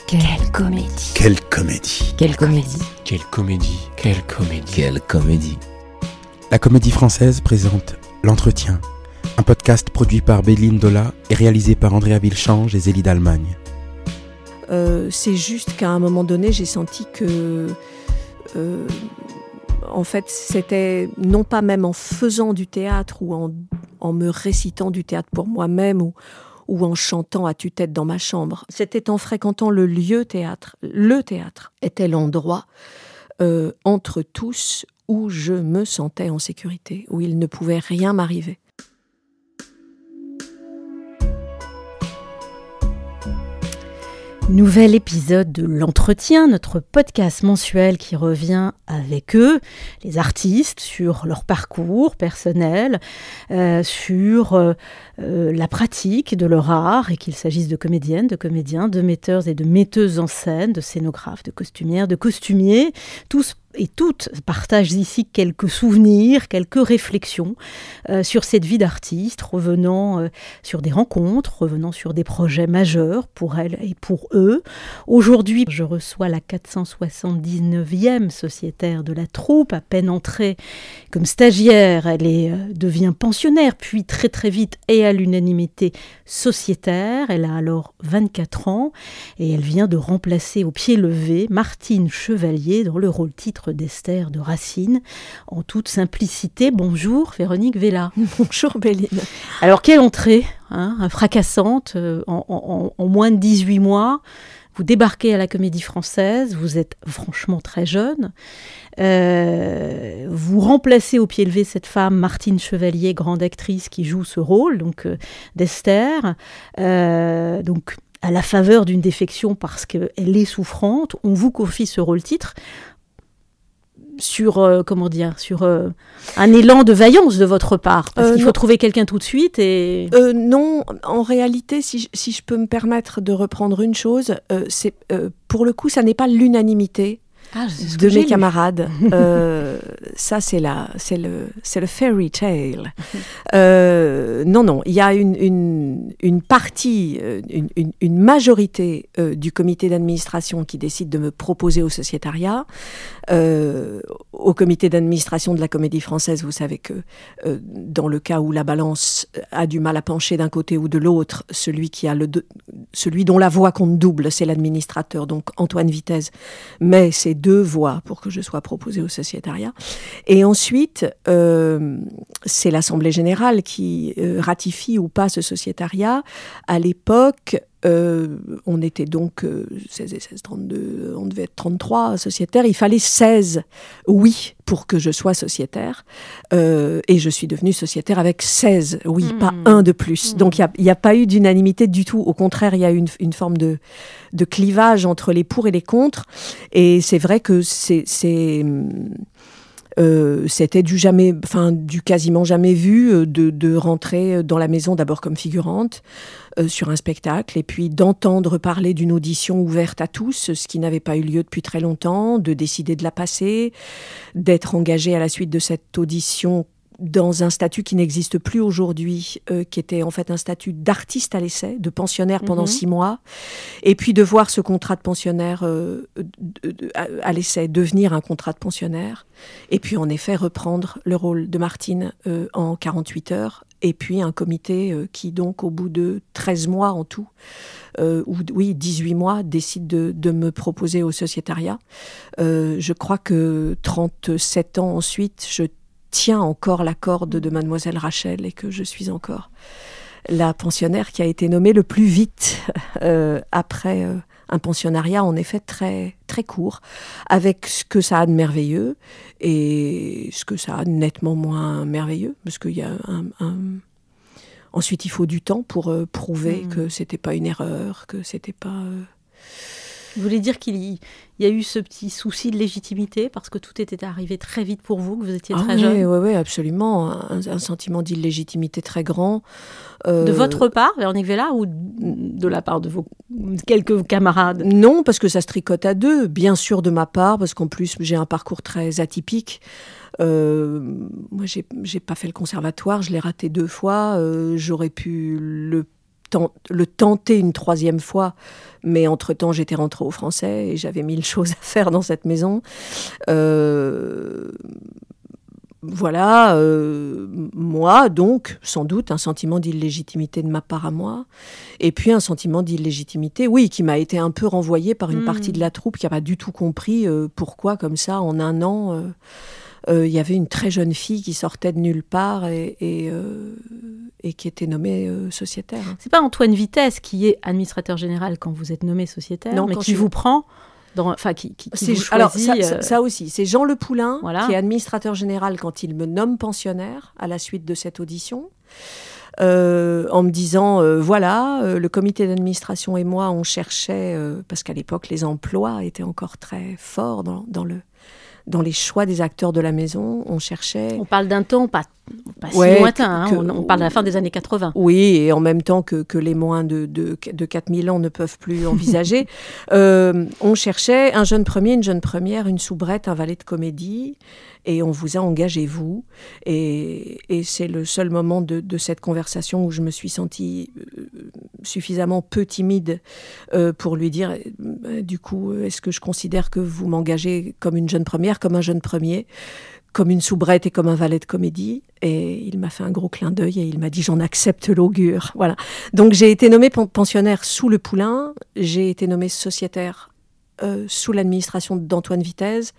Quelle comédie. Quelle comédie. Quelle comédie. Quelle comédie. Quelle comédie. Quelle comédie. La Comédie Française présente L'Entretien, un podcast produit par Béline Dola et réalisé par Andrea Vilchange et Zélie d'Allemagne. C'est juste qu'à un moment donné, j'ai senti que, en fait, c'était non pas même en faisant du théâtre ou en me récitant du théâtre pour moi-même ou en chantant à tue-tête dans ma chambre. C'était en fréquentant le lieu théâtre. Le théâtre était l'endroit entre tous où je me sentais en sécurité, où il ne pouvait rien m'arriver. Nouvel épisode de L'Entretien, notre podcast mensuel qui revient avec eux, les artistes, sur leur parcours personnel, sur la pratique de leur art, et qu'il s'agisse de comédiennes, de comédiens, de metteurs et de metteuses en scène, de scénographes, de costumières, de costumiers, tous et toutes partagent ici quelques souvenirs, quelques réflexions sur cette vie d'artiste, revenant sur des rencontres, revenant sur des projets majeurs pour elles et pour eux. Aujourd'hui, je reçois la 479e sociétaire de la troupe, à peine entrée comme stagiaire. Elle devient pensionnaire, puis très très vite et à l'unanimité sociétaire. Elle a alors 24 ans et elle vient de remplacer au pied levé Martine Chevalier dans le rôle titre d'Esther de Racine. En toute simplicité, bonjour Véronique Vella. Bonjour Béline. Alors quelle entrée, fracassante, en moins de 18 mois. Vous débarquez à la Comédie Française, vous êtes franchement très jeune. Vous remplacez au pied levé cette femme, Martine Chevalier, grande actrice qui joue ce rôle donc d'Esther. Donc à la faveur d'une défection parce qu'elle est souffrante, on vous confie ce rôle-titre sur un élan de vaillance de votre part, parce qu'il faut trouver quelqu'un tout de suite. Et non, en réalité, si je peux me permettre de reprendre une chose, c'est pour le coup, ça n'est pas l'unanimité de mes camarades. Ça, c'est le fairy tale. Non, il y a une partie, une majorité du comité d'administration qui décide de me proposer au sociétariat. Au comité d'administration de la Comédie Française, vous savez que dans le cas où la balance a du mal à pencher d'un côté ou de l'autre, celui dont la voix compte double, c'est l'administrateur, donc Antoine Vitesse. Mais c'est 2 voix pour que je sois proposée au sociétariat. Et ensuite, c'est l'Assemblée générale qui ratifie ou pas ce sociétariat. À l'époque, on était donc 16 et 16, 32, on devait être 33 sociétaires. Il fallait 16 oui pour que je sois sociétaire. Et je suis devenue sociétaire avec 16 oui, pas un de plus. Donc il n'y a pas eu d'unanimité du tout. Au contraire, il y a eu une forme de clivage entre les pour et les contre. Et c'est vrai que c'était du quasiment jamais vu de rentrer dans la maison d'abord comme figurante sur un spectacle et puis d'entendre parler d'une audition ouverte à tous, ce qui n'avait pas eu lieu depuis très longtemps, de décider de la passer, d'être engagé à la suite de cette audition dans un statut qui n'existe plus aujourd'hui, qui était en fait un statut d'artiste à l'essai, de pensionnaire pendant 6 mois, et puis de voir ce contrat de pensionnaire à l'essai devenir un contrat de pensionnaire, et puis en effet reprendre le rôle de Martine en 48 heures, et puis un comité qui donc au bout de 13 mois en tout, 18 mois, décide de me proposer au sociétariat. Je crois que 37 ans ensuite, je tiens encore la corde de Mademoiselle Rachel et que je suis encore la pensionnaire qui a été nommée le plus vite après un pensionnariat en effet très, très court, avec ce que ça a de merveilleux et ce que ça a de nettement moins merveilleux, parce qu'il y a ensuite il faut du temps pour prouver que c'était pas une erreur, que c'était pas... Vous voulez dire qu'il y a eu ce petit souci de légitimité parce que tout était arrivé très vite pour vous, que vous étiez très jeune? Oui, absolument. Un sentiment d'illégitimité très grand. De votre part, Véronique Vella, ou de la part de vos quelques camarades? Non, parce que ça se tricote à 2. Bien sûr de ma part, parce qu'en plus j'ai un parcours très atypique. Moi, j'ai pas fait le conservatoire, je l'ai raté 2 fois. J'aurais pu le le tenter une 3e fois, mais entre-temps, j'étais rentrée au Français et j'avais 1000 choses à faire dans cette maison. Voilà, moi, donc, sans doute, un sentiment d'illégitimité de ma part à moi, et puis un sentiment d'illégitimité, oui, qui m'a été un peu renvoyé par une partie de la troupe qui n'a pas du tout compris pourquoi, comme ça, en un an, il y avait une très jeune fille qui sortait de nulle part et qui était nommée sociétaire. C'est pas Antoine Vitesse qui est administrateur général quand vous êtes nommé sociétaire, non, mais qui vous prend... qui vous choisit, alors, ça aussi, c'est Jean Le Poulain, voilà. qui est administrateur général quand il me nomme pensionnaire à la suite de cette audition, en me disant, le comité d'administration et moi, on cherchait, parce qu'à l'époque, les emplois étaient encore très forts dans les choix des acteurs de la maison, on cherchait... On parle d'un temps pas si lointain, on parle de la fin des années 80. Oui, et en même temps que les moins de 4000 ans ne peuvent plus envisager. On cherchait un jeune premier, une jeune première, une soubrette, un valet de comédie, et on vous a engagé, vous. Et c'est le seul moment de cette conversation où je me suis sentie suffisamment peu timide pour lui dire, du coup, est-ce que je considère que vous m'engagez comme une jeune première, comme un jeune premier, comme une soubrette et comme un valet de comédie? Et il m'a fait un gros clin d'œil et il m'a dit « j'en accepte l'augure ». Voilà. Donc j'ai été nommée pensionnaire sous Le Poulain, j'ai été nommée sociétaire sous l'administration d'Antoine Vitesse.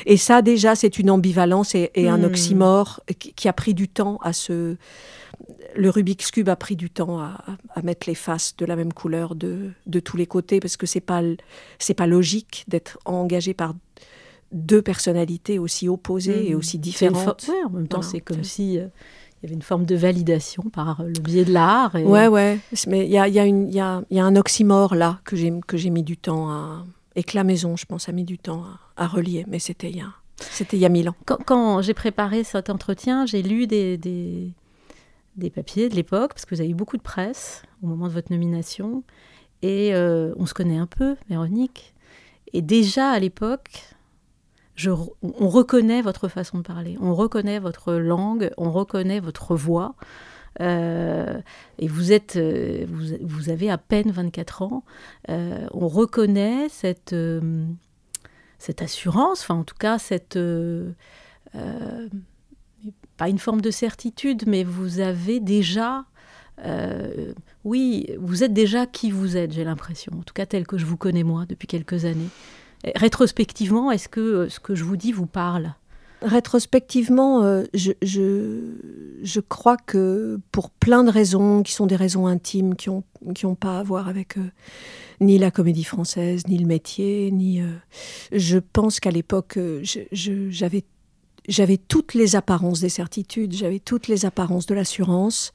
Et ça, déjà, c'est une ambivalence et un oxymore qui a pris du temps à se... Le Rubik's Cube a pris du temps à mettre les faces de la même couleur de tous les côtés, parce que c'est pas logique d'être engagé par deux personnalités aussi opposées et aussi différentes. En même temps, c'est comme si... il y avait une forme de validation par le biais de l'art. Et... Ouais. Mais il y a un oxymore là que j'ai mis du temps à... Et que la maison, je pense, a mis du temps à relier. Mais c'était il y a 1000 ans. Quand j'ai préparé cet entretien, j'ai lu des papiers de l'époque, parce que vous avez eu beaucoup de presse au moment de votre nomination. Et on se connaît un peu, Véronique. Et déjà, à l'époque... on reconnaît votre façon de parler, on reconnaît votre langue, on reconnaît votre voix. Et vous avez à peine 24 ans. On reconnaît cette assurance, enfin en tout cas pas une forme de certitude, mais vous avez déjà... vous êtes déjà qui vous êtes, j'ai l'impression, en tout cas tel que je vous connais moi depuis quelques années. Rétrospectivement, est-ce que ce que je vous dis vous parle ? Rétrospectivement, je crois que pour plein de raisons, qui sont des raisons intimes, qui ont pas à voir avec ni la Comédie Française, ni le métier, je pense qu'à l'époque, j'avais toutes les apparences des certitudes, j'avais toutes les apparences de l'assurance,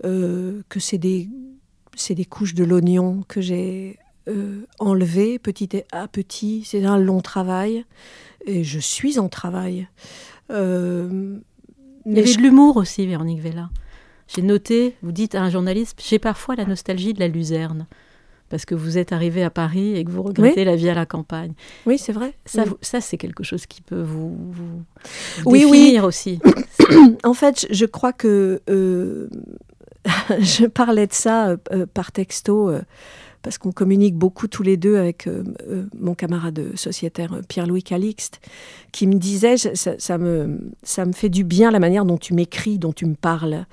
que c'est des couches de l'oignon que j'ai enlevées petit à petit. C'est un long travail. Et je suis en travail. Il y avait de l'humour aussi, Véronique Vella. J'ai noté, vous dites à un journaliste, j'ai parfois la nostalgie de la luzerne, parce que vous êtes arrivé à Paris et que vous regrettez la vie à la campagne. Oui, c'est vrai. Ça c'est quelque chose qui peut vous définir aussi. En fait, je crois que je parlais de ça par texto, parce qu'on communique beaucoup tous les deux avec mon camarade sociétaire Pierre-Louis Calixte, qui me disait ça me fait du bien la manière dont tu m'écris, dont tu me parles,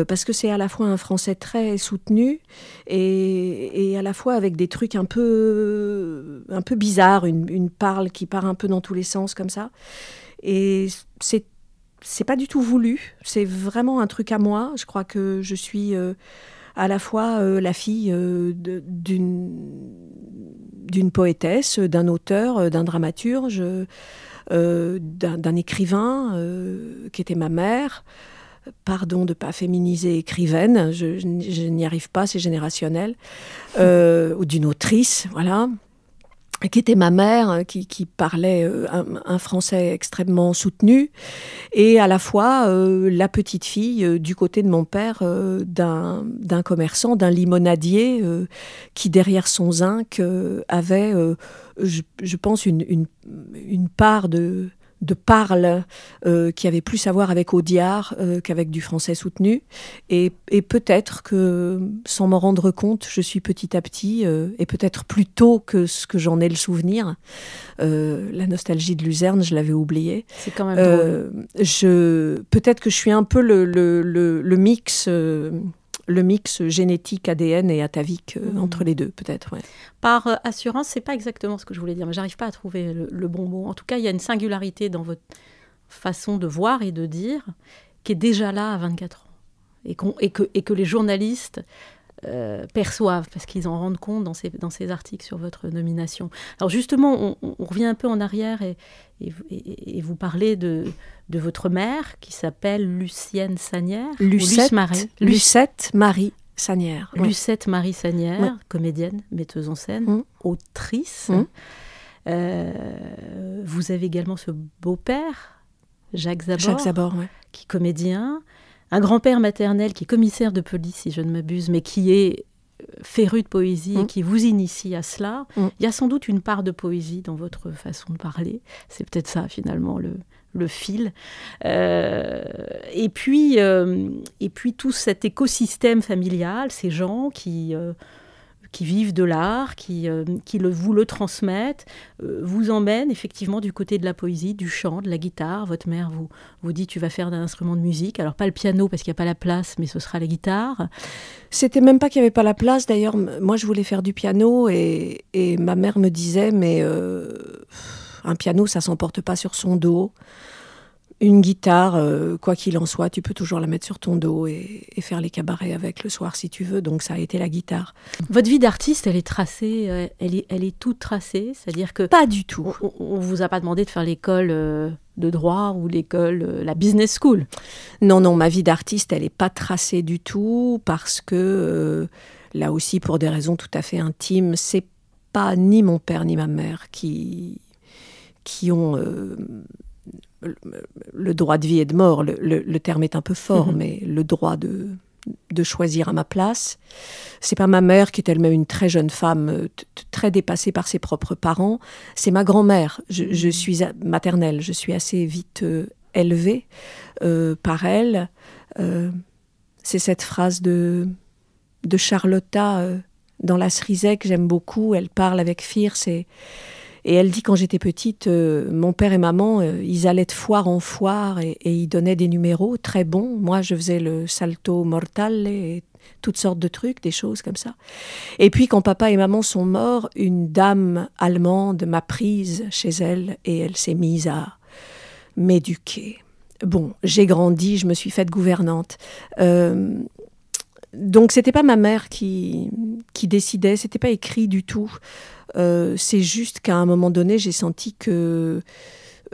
parce que c'est à la fois un français très soutenu et à la fois avec des trucs un peu bizarres, une parle qui part un peu dans tous les sens comme ça. Et c'est pas du tout voulu, c'est vraiment un truc à moi. Je crois que je suis... à la fois la fille d'une poétesse, d'un auteur, d'un dramaturge, d'un écrivain qui était ma mère. Pardon de ne pas féminiser écrivaine, je n'y arrive pas, c'est générationnel. Ou d'une autrice, voilà. Qui était ma mère, qui parlait un français extrêmement soutenu, et à la fois la petite fille du côté de mon père d'un commerçant, d'un limonadier, qui derrière son zinc avait, je pense, une part de parle qui avait plus à voir avec Audiard qu'avec du français soutenu. Et peut-être que, sans m'en rendre compte, je suis petit à petit, et peut-être plus tôt que ce que j'en ai le souvenir, la nostalgie de Luzerne, je l'avais oubliée. C'est quand même drôle. Peut-être que je suis un peu le mix... le mix génétique ADN et atavique entre les deux, peut-être. Ouais. Par assurance, c'est pas exactement ce que je voulais dire, mais j'arrive pas à trouver le bon mot. En tout cas, il y a une singularité dans votre façon de voir et de dire qui est déjà là à 24 ans et que les journalistes perçoivent parce qu'ils en rendent compte dans ces articles sur votre nomination. Alors justement, on revient un peu en arrière et vous parlez de votre mère qui s'appelle Lucienne Sagnières. Lucette Marie Sagnières. Ouais. Lucette Marie Sagnières, ouais. Comédienne, metteuse en scène, autrice. Vous avez également ce beau-père, Jacques Zabor, ouais. qui est comédien. Un grand-père maternel qui est commissaire de police, si je ne m'abuse, mais qui est féru de poésie et qui vous initie à cela. Il y a sans doute une part de poésie dans votre façon de parler. C'est peut-être ça, finalement, le fil. Et puis tout cet écosystème familial, ces gens qui vivent de l'art, qui vous le transmettent, vous emmènent effectivement du côté de la poésie, du chant, de la guitare. Votre mère vous dit tu vas faire d'un instrument de musique. Alors pas le piano parce qu'il n'y a pas la place, mais ce sera la guitare. C'était même pas qu'il n'y avait pas la place. D'ailleurs, moi je voulais faire du piano et ma mère me disait mais un piano ça s'emporte pas sur son dos. Une guitare, quoi qu'il en soit, tu peux toujours la mettre sur ton dos et faire les cabarets avec le soir si tu veux. Donc ça a été la guitare. Votre vie d'artiste, elle est tracée, elle est toute tracée, c'est-à-dire que... Pas du tout. On vous a pas demandé de faire l'école de droit ou l'école, la business school. Non, ma vie d'artiste, elle est pas tracée du tout parce que, là aussi, pour des raisons tout à fait intimes, c'est pas ni mon père ni ma mère qui ont... le droit de vie et de mort, le terme est un peu fort, mais le droit de choisir à ma place. C'est pas ma mère qui est elle-même une très jeune femme, très dépassée par ses propres parents. C'est ma grand-mère. Je suis maternelle. Je suis assez vite élevée par elle. C'est cette phrase de Charlotta dans La Cerisay que j'aime beaucoup. Elle parle avec Fierce et elle dit, quand j'étais petite, mon père et maman, ils allaient de foire en foire et ils donnaient des numéros très bons. Moi, je faisais le salto mortale et toutes sortes de trucs, des choses comme ça. Et puis, quand papa et maman sont morts, une dame allemande m'a prise chez elle et elle s'est mise à m'éduquer. Bon, j'ai grandi, je me suis faite gouvernante. Donc, c'était pas ma mère qui décidait, c'était pas écrit du tout. C'est juste qu'à un moment donné, j'ai senti que,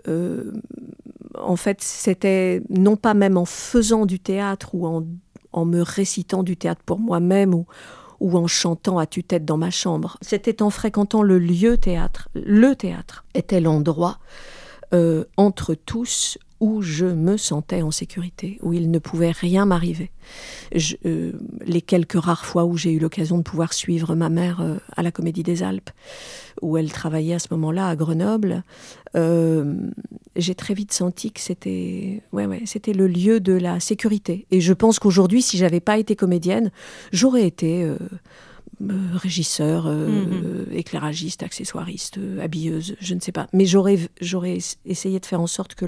en fait, c'était non pas même en faisant du théâtre ou en me récitant du théâtre pour moi-même ou en chantant à tue-tête dans ma chambre. C'était en fréquentant le théâtre. Le théâtre était l'endroit entre tous où je me sentais en sécurité, où il ne pouvait rien m'arriver. Les quelques rares fois où j'ai eu l'occasion de pouvoir suivre ma mère à la Comédie des Alpes, où elle travaillait à ce moment-là à Grenoble, j'ai très vite senti que c'était le lieu de la sécurité. Et je pense qu'aujourd'hui, si j'avais pas été comédienne, j'aurais été régisseur, éclairagiste, accessoiriste, habilleuse, je ne sais pas. Mais j'aurais essayé de faire en sorte que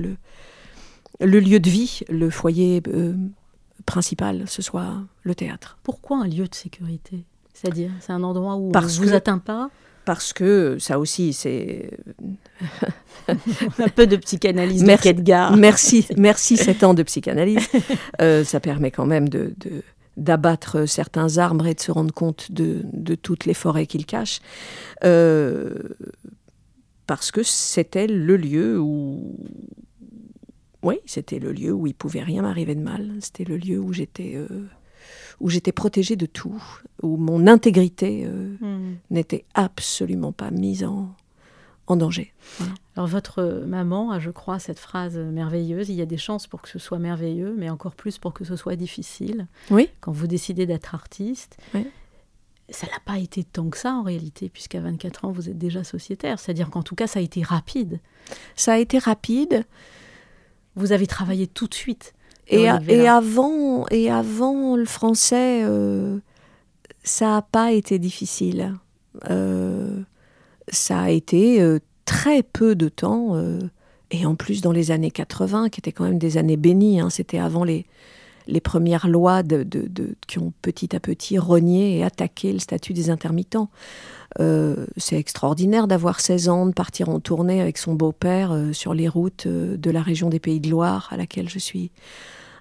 le lieu de vie, le foyer principal, ce soit le théâtre. Pourquoi un lieu de sécurité ? C'est-à-dire, c'est un endroit où on ne vous atteint pas ? Parce que ça aussi, c'est... un peu de psychanalyse de Kierkegaard. Merci 7 ans de psychanalyse. Ça permet quand même d'abattre certains arbres et de se rendre compte de toutes les forêts qu'ils cachent. Parce que c'était le lieu où... Oui, c'était le lieu où il ne pouvait rien m'arriver de mal. C'était le lieu où j'étais protégée de tout, où mon intégrité n'était absolument pas mise en danger. Voilà. Alors votre maman a, je crois, cette phrase merveilleuse, il y a des chances pour que ce soit merveilleux, mais encore plus pour que ce soit difficile. Oui. Quand vous décidez d'être artiste. Oui. ça n'a pas été tant que ça en réalité, puisqu'à 24 ans, vous êtes déjà sociétaire. C'est-à-dire qu'en tout cas, ça a été rapide. Ça a été rapide. Vous avez travaillé tout de suite. Et avant le français, ça n'a pas été difficile. Ça a été très peu de temps, et en plus dans les années 80, qui étaient quand même des années bénies, hein, c'était avant les premières lois qui ont petit à petit rogné et attaqué le statut des intermittents. C'est extraordinaire d'avoir 16 ans, de partir en tournée avec son beau-père sur les routes de la région des Pays de Loire, à laquelle je suis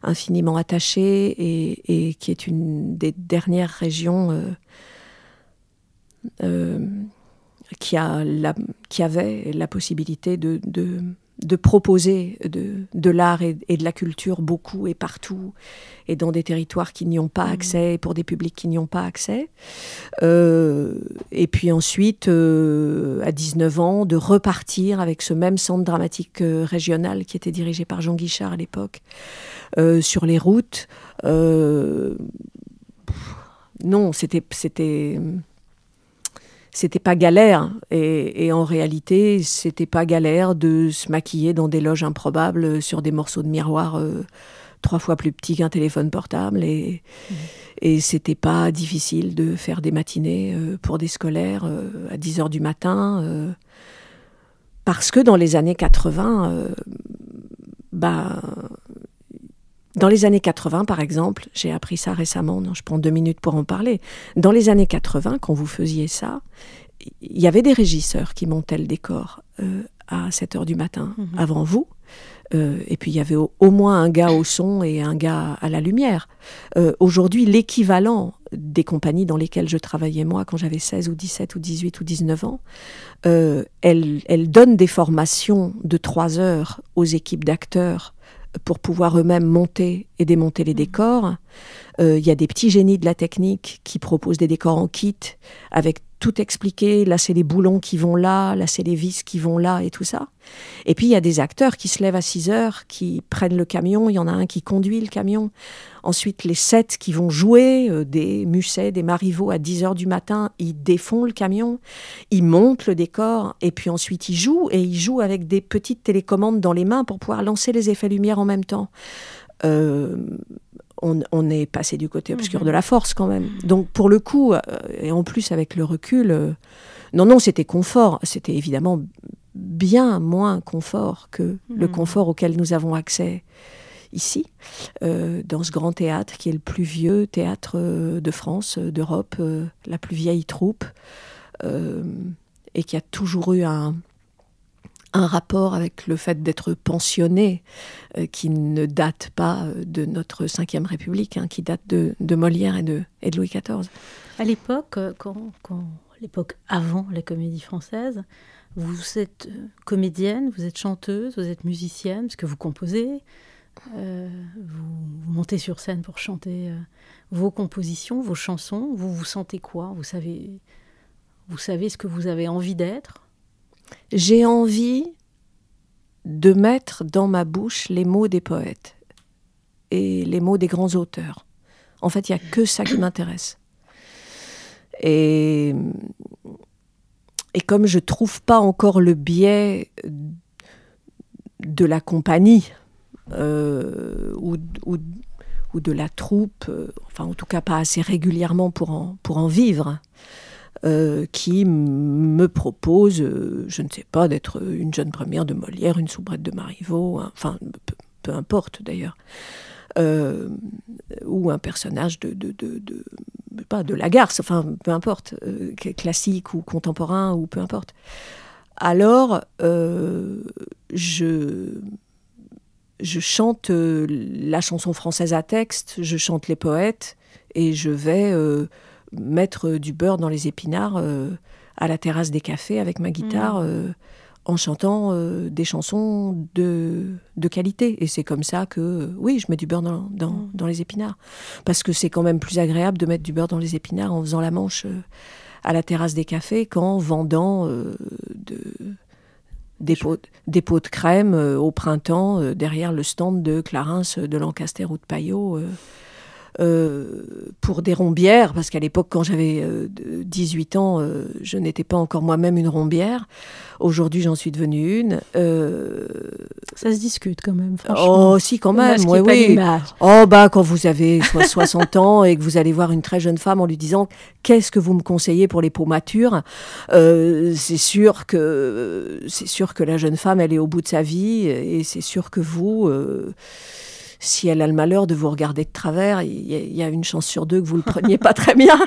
infiniment attachée, et qui est une des dernières régions qui avait la possibilité de proposer de l'art et de la culture beaucoup et partout, et dans des territoires qui n'y ont pas accès, pour des publics qui n'y ont pas accès. Et puis ensuite, à 19 ans, de repartir avec ce même centre dramatique régional qui était dirigé par Jean Guichard à l'époque, sur les routes. Non, c'était pas galère, et en réalité, c'était pas galère de se maquiller dans des loges improbables sur des morceaux de miroir 3 fois plus petits qu'un téléphone portable, et c'était pas difficile de faire des matinées pour des scolaires à 10h du matin, parce que dans les années 80, dans les années 80, par exemple, j'ai appris ça récemment, je prends 2 minutes pour en parler. Dans les années 80, quand vous faisiez ça, il y avait des régisseurs qui montaient le décor à 7h du matin avant vous. Et puis il y avait au moins un gars au son et un gars à la lumière. Aujourd'hui, l'équivalent des compagnies dans lesquelles je travaillais moi, quand j'avais 16 ou 17 ou 18 ou 19 ans, elles donnent des formations de 3 heures aux équipes d'acteurs pour pouvoir eux-mêmes monter et démonter les décors. Il y a des petits génies de la technique qui proposent des décors en kit, avec tout expliqué. Là, c'est les boulons qui vont là c'est les vis qui vont là, et tout ça. Et puis, il y a des acteurs qui se lèvent à 6h, qui prennent le camion. Il y en a un qui conduit le camion. Ensuite, les 7 qui vont jouer, des Musset, des Marivaux, à 10h du matin, ils défont le camion, ils montent le décor, et puis ensuite, ils jouent avec des petites télécommandes dans les mains pour pouvoir lancer les effets lumière en même temps. On est passé du côté obscur de la force, quand même. Donc, pour le coup, et en plus, avec le recul, non, c'était confort. C'était évidemment bien moins confort que le confort auquel nous avons accès ici, dans ce grand théâtre qui est le plus vieux théâtre de France, d'Europe, la plus vieille troupe, et qui a toujours eu un rapport avec le fait d'être pensionné, qui ne date pas de notre Ve République, qui date de Molière et de Louis XIV. À l'époque, l'époque avant la Comédie Française, vous êtes comédienne, vous êtes chanteuse, vous êtes musicienne, parce que vous composez, vous montez sur scène pour chanter vos compositions, vos chansons. Vous vous sentez quoi ? Vous savez ce que vous avez envie d'être ? J'ai envie de mettre dans ma bouche les mots des poètes et les mots des grands auteurs. En fait, il n'y a que ça qui m'intéresse. Et comme je ne trouve pas encore le biais de la compagnie ou de la troupe, enfin en tout cas pas assez régulièrement pour en vivre, qui me propose, je ne sais pas, d'être une jeune première de Molière, une soubrette de Marivaux, enfin peu importe d'ailleurs, ou un personnage de Lagarce, enfin peu importe, classique ou contemporain ou peu importe. Alors je chante la chanson française à texte, je chante les poètes, et je vais mettre du beurre dans les épinards à la terrasse des cafés avec ma guitare, en chantant des chansons de qualité. Et c'est comme ça que, oui, je mets du beurre dans les épinards. Parce que c'est quand même plus agréable de mettre du beurre dans les épinards en faisant la manche à la terrasse des cafés qu'en vendant des pots de crème au printemps derrière le stand de Clarins, de Lancaster ou de Payot pour des rombières, parce qu'à l'époque, quand j'avais 18 ans, je n'étais pas encore moi-même une rombière. Aujourd'hui, j'en suis devenue une. Ça se discute quand même, franchement. Oh, si, quand même, oui. Oh, quand vous avez 60 ans et que vous allez voir une très jeune femme en lui disant « Qu'est-ce que vous me conseillez pour les peaux matures ?» c'est sûr que la jeune femme, elle est au bout de sa vie, et c'est sûr que vous... si elle a le malheur de vous regarder de travers, il y a une chance sur deux que vous le preniez pas très bien.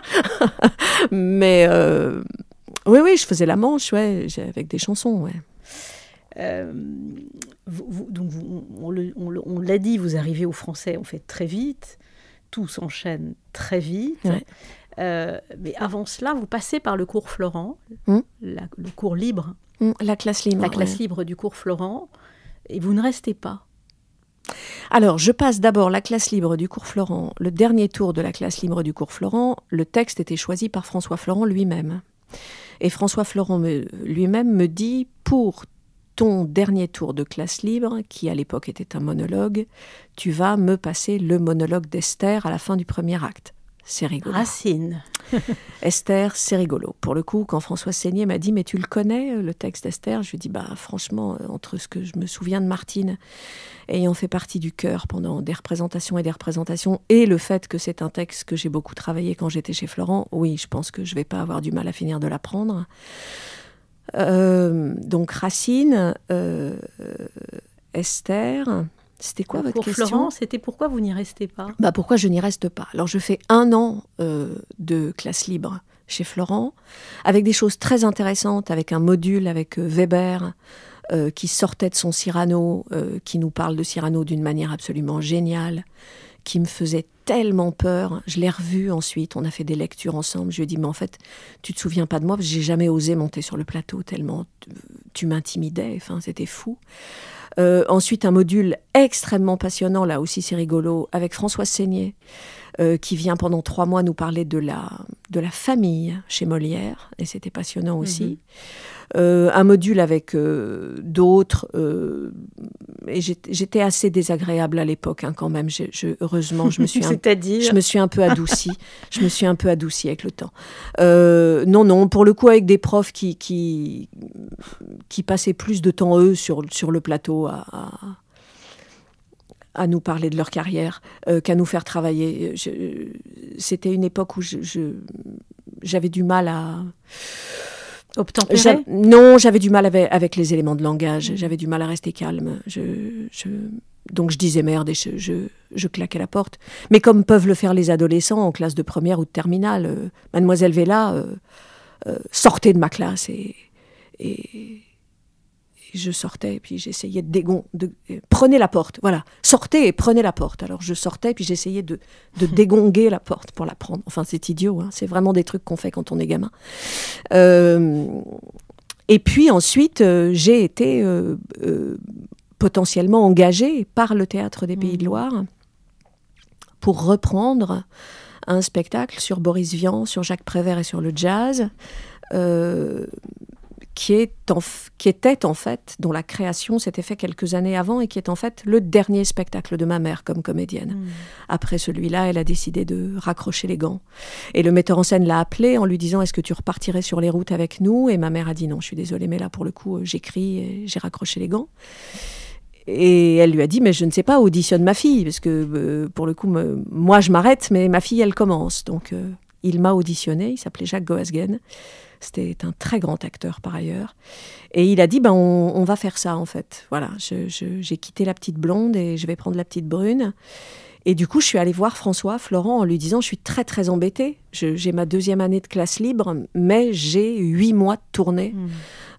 Mais oui, je faisais la manche, avec des chansons, on l'a dit, vous arrivez au Français, on fait très vite, tout s'enchaîne très vite. Ouais. Mais avant cela, vous passez par le cours Florent, le cours libre. La classe libre. La classe libre du cours Florent, et vous ne restez pas. Alors, je passe d'abord la classe libre du cours Florent. Le dernier tour de la classe libre du cours Florent, le texte était choisi par François Florent lui-même. Et François Florent lui-même me dit, pour ton dernier tour de classe libre, qui à l'époque était un monologue, tu vas me passer le monologue d'Esther à la fin du premier acte. C'est rigolo. Racine. Esther, c'est rigolo. Pour le coup, quand François Seigné m'a dit « Mais tu le connais, le texte d'Esther ?» Je lui ai dit « Franchement, entre ce que je me souviens de Martine, ayant fait partie du chœur pendant des représentations, et le fait que c'est un texte que j'ai beaucoup travaillé quand j'étais chez Florent, oui, je pense que je ne vais pas avoir du mal à finir de l'apprendre. » Donc Racine, Esther... C'était quoi votre question ? Florent, c'était pourquoi vous n'y restez pas ? Pourquoi je n'y reste pas ? Alors, je fais 1 an de classe libre chez Florent, avec des choses très intéressantes, avec un module avec Weber, qui sortait de son Cyrano, qui nous parle de Cyrano d'une manière absolument géniale, qui me faisait tellement peur. Je l'ai revu ensuite, on a fait des lectures ensemble. Je lui ai dit, mais en fait, tu te souviens pas de moi, parce que j'ai jamais osé monter sur le plateau, tellement tu m'intimidais, enfin, c'était fou. Ensuite, un module extrêmement passionnant, là aussi c'est rigolo, avec François Seigné, qui vient pendant 3 mois nous parler de la famille chez Molière, et c'était passionnant aussi. Un module avec d'autres, et j'étais assez désagréable à l'époque, quand même. Heureusement, je me suis un peu adoucie. Je me suis un peu adoucie avec le temps. Non, pour le coup, avec des profs qui passaient plus de temps, eux, sur le plateau à nous parler de leur carrière, qu'à nous faire travailler. C'était une époque où j'avais du mal à... Obtempérer ? Non, j'avais du mal avec les éléments de langage. J'avais du mal à rester calme. Donc je disais merde et je claquais la porte. Mais comme peuvent le faire les adolescents en classe de première ou de terminale, Mademoiselle Vella sortait de ma classe et je sortais et puis j'essayais prenez la porte, voilà. Sortez et prenez la porte. Alors je sortais et puis j'essayais de dégonguer la porte pour la prendre. Enfin, c'est idiot, c'est vraiment des trucs qu'on fait quand on est gamin. Et puis ensuite, j'ai été potentiellement engagée par le Théâtre des Pays de Loire pour reprendre un spectacle sur Boris Vian, sur Jacques Prévert et sur le jazz, qui était en fait, dont la création s'était faite quelques années avant et qui est en fait le dernier spectacle de ma mère comme comédienne. Après celui-là, elle a décidé de raccrocher les gants. Et le metteur en scène l'a appelée en lui disant « Est-ce que tu repartirais sur les routes avec nous ?» Et ma mère a dit « Non, je suis désolée, mais là, pour le coup, j'écris et j'ai raccroché les gants. » Et elle lui a dit « Mais je ne sais pas, auditionne ma fille, parce que pour le coup, moi, je m'arrête, mais ma fille, elle commence. » Donc, il m'a auditionné, il s'appelait Jacques Goasguen. C'était un très grand acteur par ailleurs. Et il a dit, on va faire ça en fait. Voilà, j'ai quitté la petite blonde et je vais prendre la petite brune. Et du coup, je suis allée voir François Florent en lui disant, je suis très très embêtée. J'ai ma 2e année de classe libre, mais j'ai 8 mois de tournée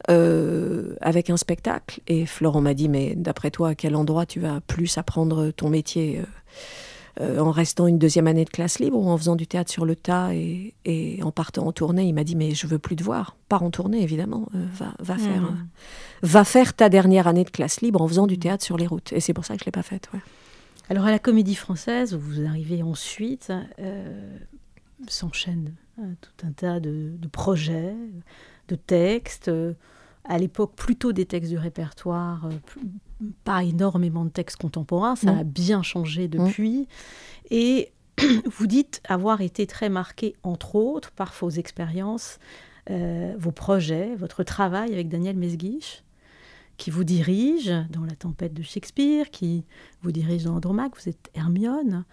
avec un spectacle. Et Florent m'a dit, mais d'après toi, à quel endroit tu vas plus apprendre ton métier en restant une 2e année de classe libre ou en faisant du théâtre sur le tas et en partant en tournée? Il m'a dit, mais je veux plus te voir. Pars en tournée, évidemment. Va faire ta dernière année de classe libre en faisant du théâtre sur les routes. Et c'est pour ça que je ne l'ai pas faite. Ouais. Alors, à la Comédie Française, où vous arrivez ensuite, s'enchaînent tout un tas de projets, de textes. À l'époque, plutôt des textes du répertoire, pas énormément de textes contemporains. Ça a bien changé depuis. Et vous dites avoir été très marqué, entre autres, par vos expériences, vos projets, votre travail avec Daniel Mesguich, qui vous dirige dans La Tempête de Shakespeare, qui vous dirige dans Andromaque, vous êtes Hermione.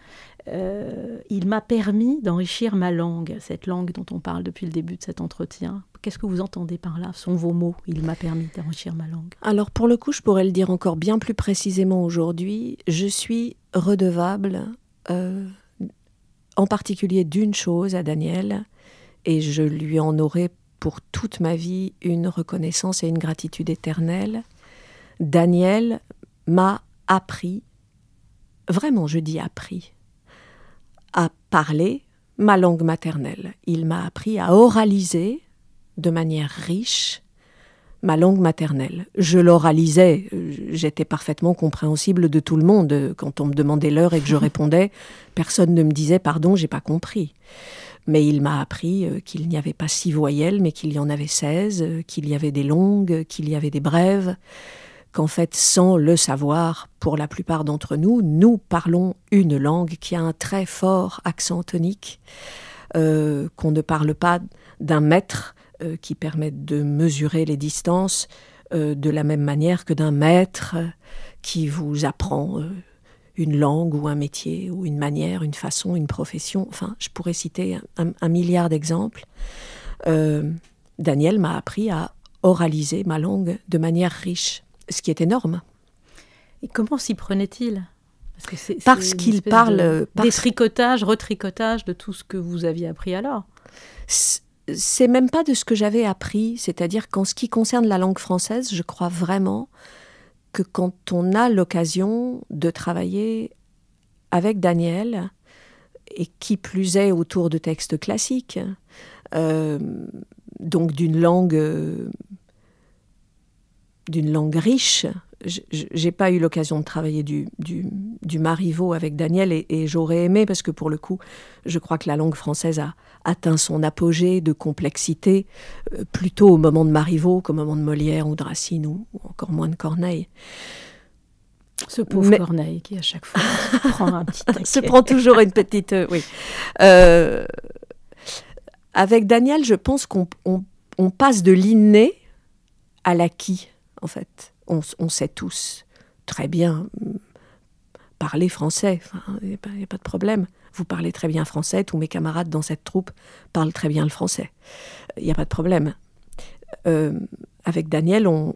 Il m'a permis d'enrichir ma langue, cette langue dont on parle depuis le début de cet entretien. Qu'est-ce que vous entendez par là? Ce sont vos mots. Il m'a permis d'enrichir ma langue. Alors pour le coup, je pourrais le dire encore bien plus précisément aujourd'hui. Je suis redevable, en particulier d'une chose à Daniel, et je lui en aurai pour toute ma vie une reconnaissance et une gratitude éternelle. Daniel m'a appris, vraiment je dis appris, à parler ma langue maternelle. Il m'a appris à oraliser de manière riche ma langue maternelle. Je l'oralisais, j'étais parfaitement compréhensible de tout le monde. Quand on me demandait l'heure et que je répondais, personne ne me disait « pardon, j'ai pas compris ». Mais il m'a appris qu'il n'y avait pas 6 voyelles, mais qu'il y en avait 16, qu'il y avait des longues, qu'il y avait des brèves, qu'en fait, sans le savoir, pour la plupart d'entre nous, nous parlons une langue qui a un très fort accent tonique, qu'on ne parle pas d'un mètre qui permet de mesurer les distances de la même manière que d'un maître qui vous apprend une langue ou un métier ou une manière, une façon, une profession. Enfin, je pourrais citer un milliard d'exemples. Daniel m'a appris à oraliser ma langue de manière riche, ce qui est énorme. Et comment s'y prenait-il? Parce qu'il parle... Détricotage, retricotage de tout ce que vous aviez appris alors. C'est même pas de ce que j'avais appris, c'est-à-dire qu'en ce qui concerne la langue française, je crois vraiment que quand on a l'occasion de travailler avec Daniel, et qui plus est autour de textes classiques, donc d'une langue riche. J'ai pas eu l'occasion de travailler du Marivaux avec Daniel et j'aurais aimé parce que pour le coup, je crois que la langue française a atteint son apogée de complexité plutôt au moment de Marivaux qu'au moment de Molière ou de Racine ou encore moins de Corneille. Ce pauvre Corneille qui à chaque fois se prend un petit taquet. Se prend toujours une petite... oui. Avec Daniel, je pense qu'on passe de l'inné à l'acquis, en fait. On sait tous très bien parler français, il n'y a pas de problème. Vous parlez très bien français, tous mes camarades dans cette troupe parlent très bien le français. Il n'y a pas de problème. Avec Daniel, on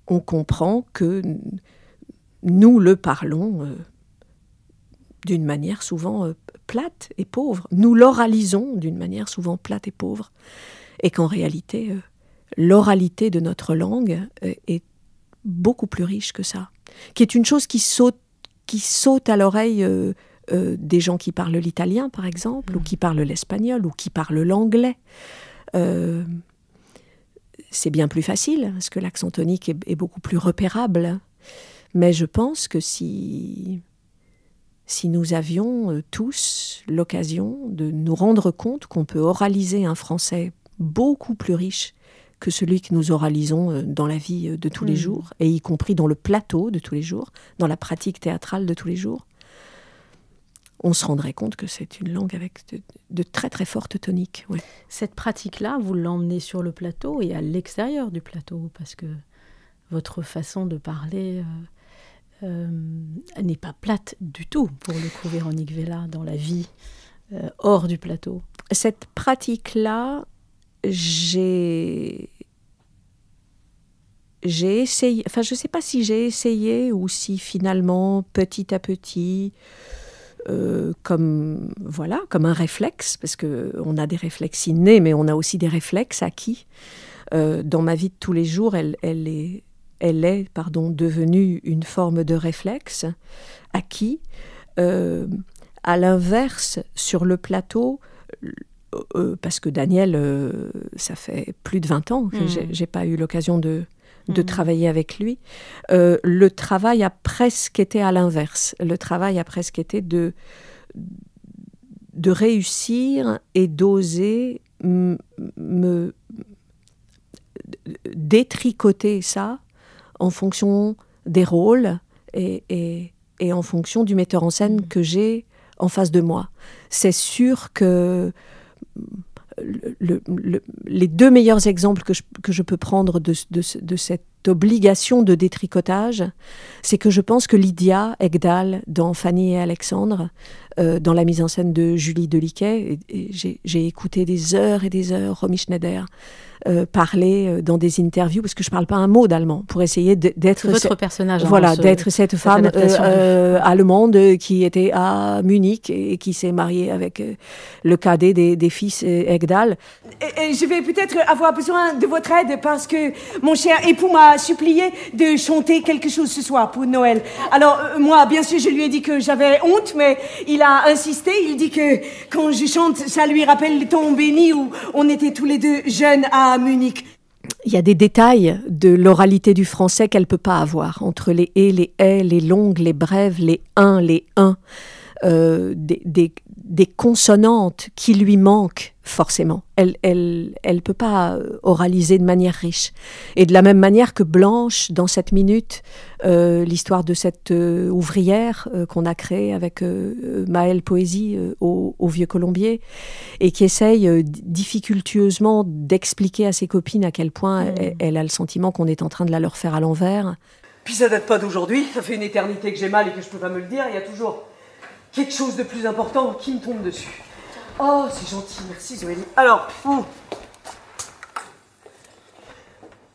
comprend que nous le parlons d'une manière souvent plate et pauvre. Nous l'oralisons d'une manière souvent plate et pauvre. Et qu'en réalité... l'oralité de notre langue est beaucoup plus riche que ça, qui est une chose qui saute à l'oreille des gens qui parlent l'italien, par exemple, ou qui parlent l'espagnol, ou qui parlent l'anglais. C'est bien plus facile, parce que l'accent tonique est beaucoup plus repérable. Mais je pense que si nous avions tous l'occasion de nous rendre compte qu'on peut oraliser un français beaucoup plus riche que celui que nous oralisons dans la vie de tous les jours, et y compris dans le plateau de tous les jours, dans la pratique théâtrale de tous les jours, on se rendrait compte que c'est une langue avec de très très fortes toniques. Ouais. Cette pratique-là, vous l'emmenez sur le plateau et à l'extérieur du plateau, parce que votre façon de parler n'est pas plate du tout, pour le coup, Véronique Vella, dans la vie hors du plateau. Cette pratique-là, j'ai essayé, enfin je ne sais pas si j'ai essayé ou si finalement petit à petit, comme un réflexe, parce qu'on a des réflexes innés, mais on a aussi des réflexes acquis. Dans ma vie de tous les jours, elle est devenue une forme de réflexe acquis. À l'inverse, sur le plateau, parce que Daniel, ça fait plus de 20 ans que j'ai pas eu l'occasion de travailler avec lui. Le travail a presque été à l'inverse. Le travail a presque été de réussir et d'oser me détricoter ça en fonction des rôles et en fonction du metteur en scène que j'ai en face de moi. C'est sûr que les deux meilleurs exemples que je peux prendre de cette obligation de détricotage, c'est que je pense que Lydia Egdal, dans Fanny et Alexandre, dans la mise en scène de Julie Deliquet, et j'ai écouté des heures et des heures Romy Schneider parler dans des interviews, parce que je ne parle pas un mot d'allemand, pour essayer d'être... Votre personnage. Voilà, d'être cette femme allemande qui était à Munich et qui s'est mariée avec le cadet des fils Egdal. Je vais peut-être avoir besoin de votre aide parce que mon cher époux m'a supplié de chanter quelque chose ce soir pour Noël. Alors, moi, bien sûr, je lui ai dit que j'avais honte, mais il a insisté. Il dit que quand je chante, ça lui rappelle les temps bénis où on était tous les deux jeunes à Munich. Il y a des détails de l'oralité du français qu'elle ne peut pas avoir, entre les « et », les « est », les longues, les brèves, les « un », les « un », des consonantes qui lui manquent forcément. Elle peut pas oraliser de manière riche. Et de la même manière que Blanche, dans cette minute, l'histoire de cette ouvrière qu'on a créée avec Maëlle Poésie au Vieux Colombier, et qui essaye difficultueusement d'expliquer à ses copines à quel point elle a le sentiment qu'on est en train de la leur faire à l'envers. Puis ça date pas d'aujourd'hui, ça fait une éternité que j'ai mal et que je peux pas me le dire, il y a toujours quelque chose de plus important qui me tombe dessus. Oh, c'est gentil, merci Zoélie. Alors,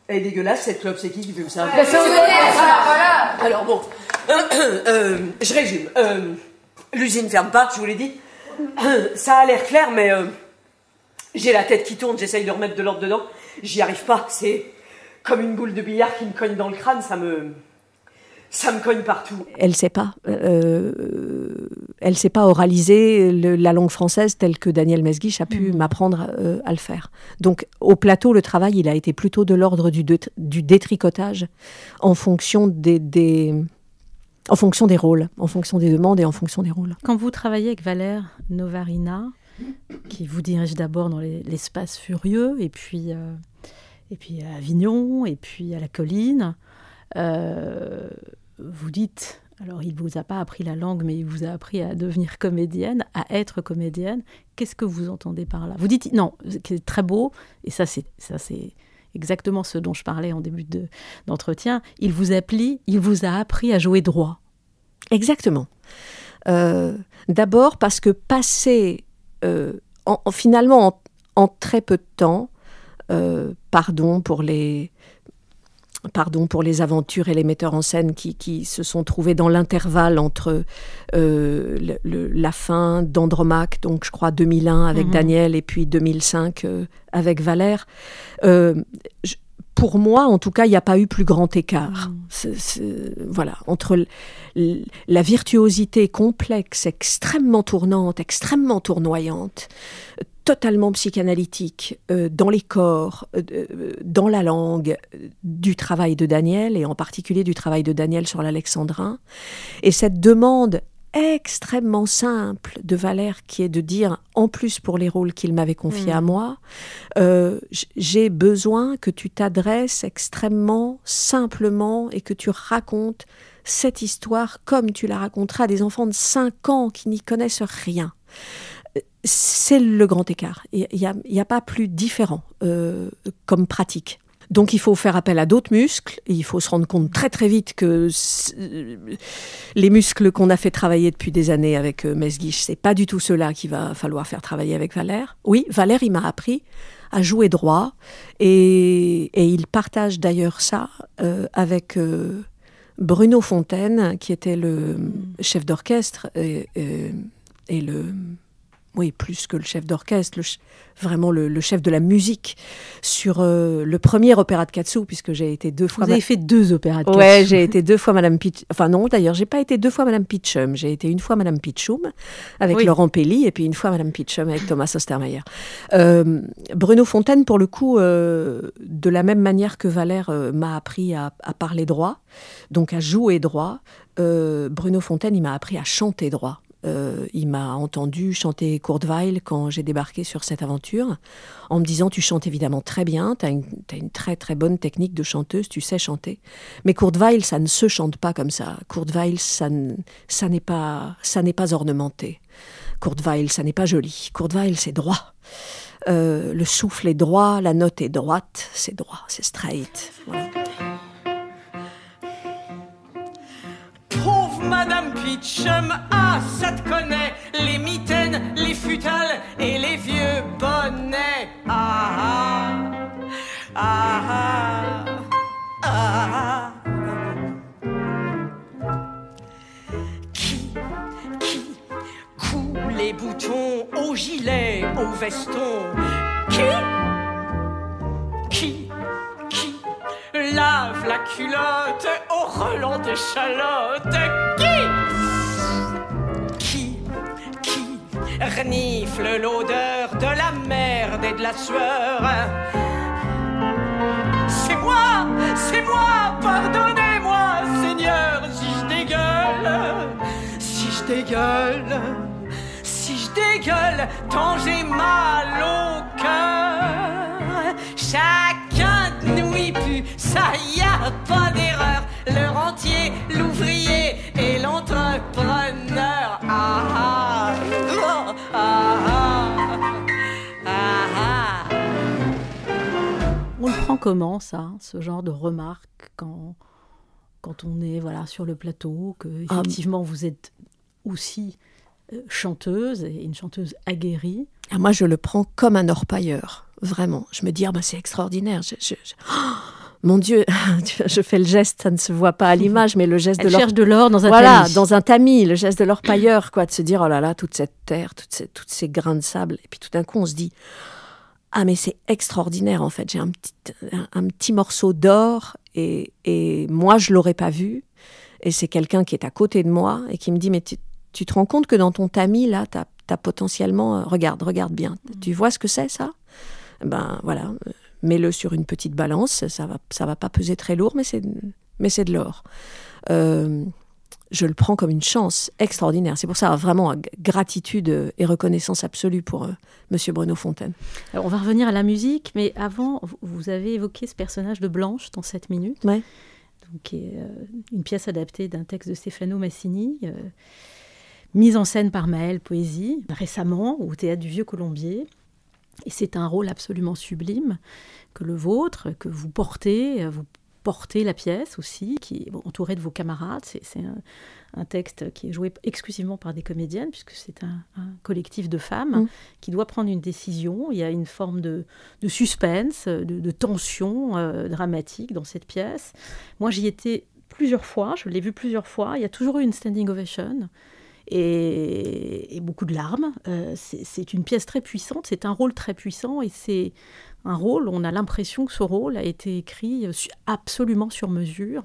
elle est dégueulasse cette clope, c'est qui veut me servir? Voilà. Alors bon, je résume. L'usine ferme pas, je vous l'ai dit. Ça a l'air clair, mais j'ai la tête qui tourne, j'essaye de remettre de l'ordre dedans. J'y arrive pas, c'est comme une boule de billard qui me cogne dans le crâne, ça me cogne partout. Elle sait pas oraliser la langue française telle que Daniel Mesguich a pu m'apprendre à le faire. Donc au plateau, le travail, il a été plutôt de l'ordre du détricotage en fonction des rôles, en fonction des demandes et en fonction des rôles. Quand vous travaillez avec Valère Novarina, qui vous dirige d'abord dans l'espace furieux, et puis à Avignon, et puis à la Colline, vous dites, alors il ne vous a pas appris la langue, mais il vous a appris à devenir comédienne, à être comédienne. Qu'est-ce que vous entendez par là? Vous dites, non, c'est très beau, et ça c'est exactement ce dont je parlais en début d'entretien, il vous a appris à jouer droit. Exactement. D'abord parce que passer, finalement, en très peu de temps, pardon pour les aventures et les metteurs en scène qui se sont trouvés dans l'intervalle entre la fin d'Andromaque, donc je crois 2001 avec Daniel, et puis 2005 avec Valère. Pour moi, en tout cas, il n'y a pas eu plus grand écart. Voilà, entre la virtuosité complexe, extrêmement tournante, extrêmement tournoyante, totalement psychanalytique, dans les corps, dans la langue, du travail de Daniel, et en particulier du travail de Daniel sur l'Alexandrin. Et cette demande extrêmement simple de Valère, qui est de dire, en plus pour les rôles qu'il m'avait confiés à moi, j'ai besoin que tu t'adresses extrêmement simplement et que tu racontes cette histoire comme tu la raconteras à des enfants de 5 ans qui n'y connaissent rien. C'est le grand écart. Il n'y a pas plus différent comme pratique. Donc il faut faire appel à d'autres muscles, et il faut se rendre compte très très vite que les muscles qu'on a fait travailler depuis des années avec Mesguich, c'est pas du tout ceux-là qu'il va falloir faire travailler avec Valère. Oui, Valère, il m'a appris à jouer droit, et il partage d'ailleurs ça avec Bruno Fontaine, qui était le chef d'orchestre, et oui, plus que le chef d'orchestre, vraiment le chef de la musique sur le premier opéra de Katsu, puisque j'ai été 2 fois... Vous avez fait 2 opéras de Katsu. Ouais, j'ai été 2 fois Madame Pitchum. Enfin non, d'ailleurs, j'ai pas été 2 fois Madame Pitchum. J'ai été une fois Madame Pitchum avec Laurent Pelli, et puis une fois Madame Pitchum avec Thomas Ostermeyer. Bruno Fontaine, pour le coup, de la même manière que Valère m'a appris à parler droit, donc à jouer droit, Bruno Fontaine, il m'a appris à chanter droit. Il m'a entendu chanter Kurt Weill quand j'ai débarqué sur cette aventure, en me disant « Tu chantes évidemment très bien, tu as une très très bonne technique de chanteuse, tu sais chanter. Mais Kurt Weill, ça ne se chante pas comme ça. Kurt Weill, ça n'est pas ornementé. Kurt Weill, ça n'est pas joli. Kurt Weill, c'est droit. Le souffle est droit, la note est droite, c'est droit, c'est straight. » Voilà. Madame Peachum, ça te connaît, les mitaines, les futales et les vieux bonnets. Qui coud les boutons au gilet, au veston? Qui lave la culotte au relent d'échalote? Qui renifle l'odeur de la merde et de la sueur? C'est moi, pardonnez-moi, Seigneur, si je dégueule, tant j'ai mal au cœur. Chacun de nous y pue, ça y a pas d'erreur. Le rentier, l'ouvrier et l'entrepreneur. On le prend comment, ça, ce genre de remarques, quand on est sur le plateau, que effectivement vous êtes aussi chanteuse, et une chanteuse aguerrie? Moi, je le prends comme un orpailleur, vraiment. Je me dis, c'est extraordinaire. Mon Dieu, je fais le geste, ça ne se voit pas à l'image, mais le geste Elle cherche de l'or dans un tamis. Voilà, dans un tamis, le geste de l'orpailleur, de se dire, oh là là, toute cette terre, toutes ces grains de sable. Et puis tout d'un coup, on se dit, mais c'est extraordinaire, en fait. J'ai un petit morceau d'or et moi, je ne l'aurais pas vu. Et c'est quelqu'un qui est à côté de moi et qui me dit, mais tu te rends compte que dans ton tamis, là, t'as potentiellement... Regarde bien. Tu vois ce que c'est, ça? Voilà, mets-le sur une petite balance, ça va pas peser très lourd, mais c'est de l'or. Je le prends comme une chance extraordinaire. C'est pour ça, vraiment, gratitude et reconnaissance absolue pour Monsieur Bruno Fontaine. Alors, on va revenir à la musique, mais avant, vous avez évoqué ce personnage de Blanche dans 7 minutes. Ouais. Qui est une pièce adaptée d'un texte de Stefano Massini, mise en scène par Maëlle Poésie, récemment au Théâtre du Vieux Colombier. Et c'est un rôle absolument sublime que le vôtre, que vous portez la pièce aussi, qui est entourée de vos camarades. C'est un texte qui est joué exclusivement par des comédiennes, puisque c'est un collectif de femmes qui doit prendre une décision. Il y a une forme de suspense, de tension dramatique dans cette pièce. Moi, j'y étais plusieurs fois, je l'ai vue plusieurs fois. Il y a toujours eu une standing ovation et beaucoup de larmes. C'est une pièce très puissante, c'est un rôle très puissant et c'est un rôle, on a l'impression que ce rôle a été écrit absolument sur mesure.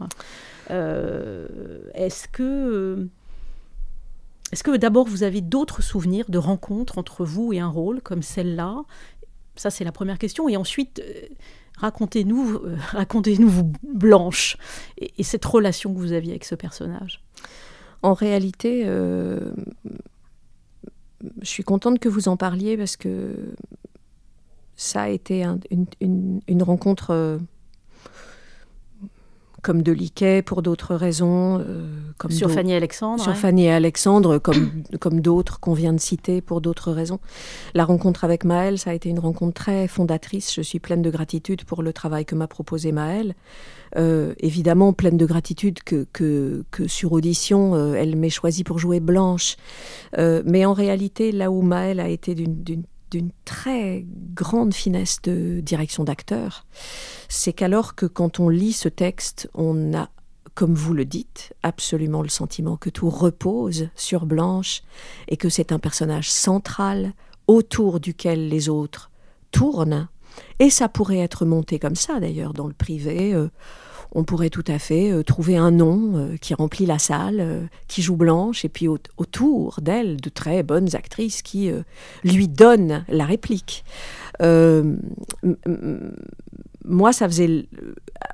Est-ce que d'abord vous avez d'autres souvenirs de rencontres entre vous et un rôle comme celle-là? Ça, c'est la première question. Et ensuite, racontez-nous Blanche et cette relation que vous aviez avec ce personnage. En réalité, je suis contente que vous en parliez parce que ça a été une rencontre comme de Liquet pour d'autres raisons. Comme sur Fanny et Alexandre. Sur Fanny et Alexandre, comme d'autres qu'on vient de citer pour d'autres raisons. La rencontre avec Maëlle, ça a été une rencontre très fondatrice. Je suis pleine de gratitude pour le travail que m'a proposé Maëlle. Évidemment, pleine de gratitude que sur audition, elle m'ait choisie pour jouer Blanche. Mais en réalité, là où Maëlle a été d'une très grande finesse de direction d'acteur, c'est qu'alors que quand on lit ce texte, on a, comme vous le dites, absolument le sentiment que tout repose sur Blanche et que c'est un personnage central autour duquel les autres tournent. Et ça pourrait être monté comme ça d'ailleurs dans le privé. On pourrait tout à fait trouver un nom qui remplit la salle, qui joue Blanche, et puis autour d'elle, de très bonnes actrices qui lui donnent la réplique. Moi, ça faisait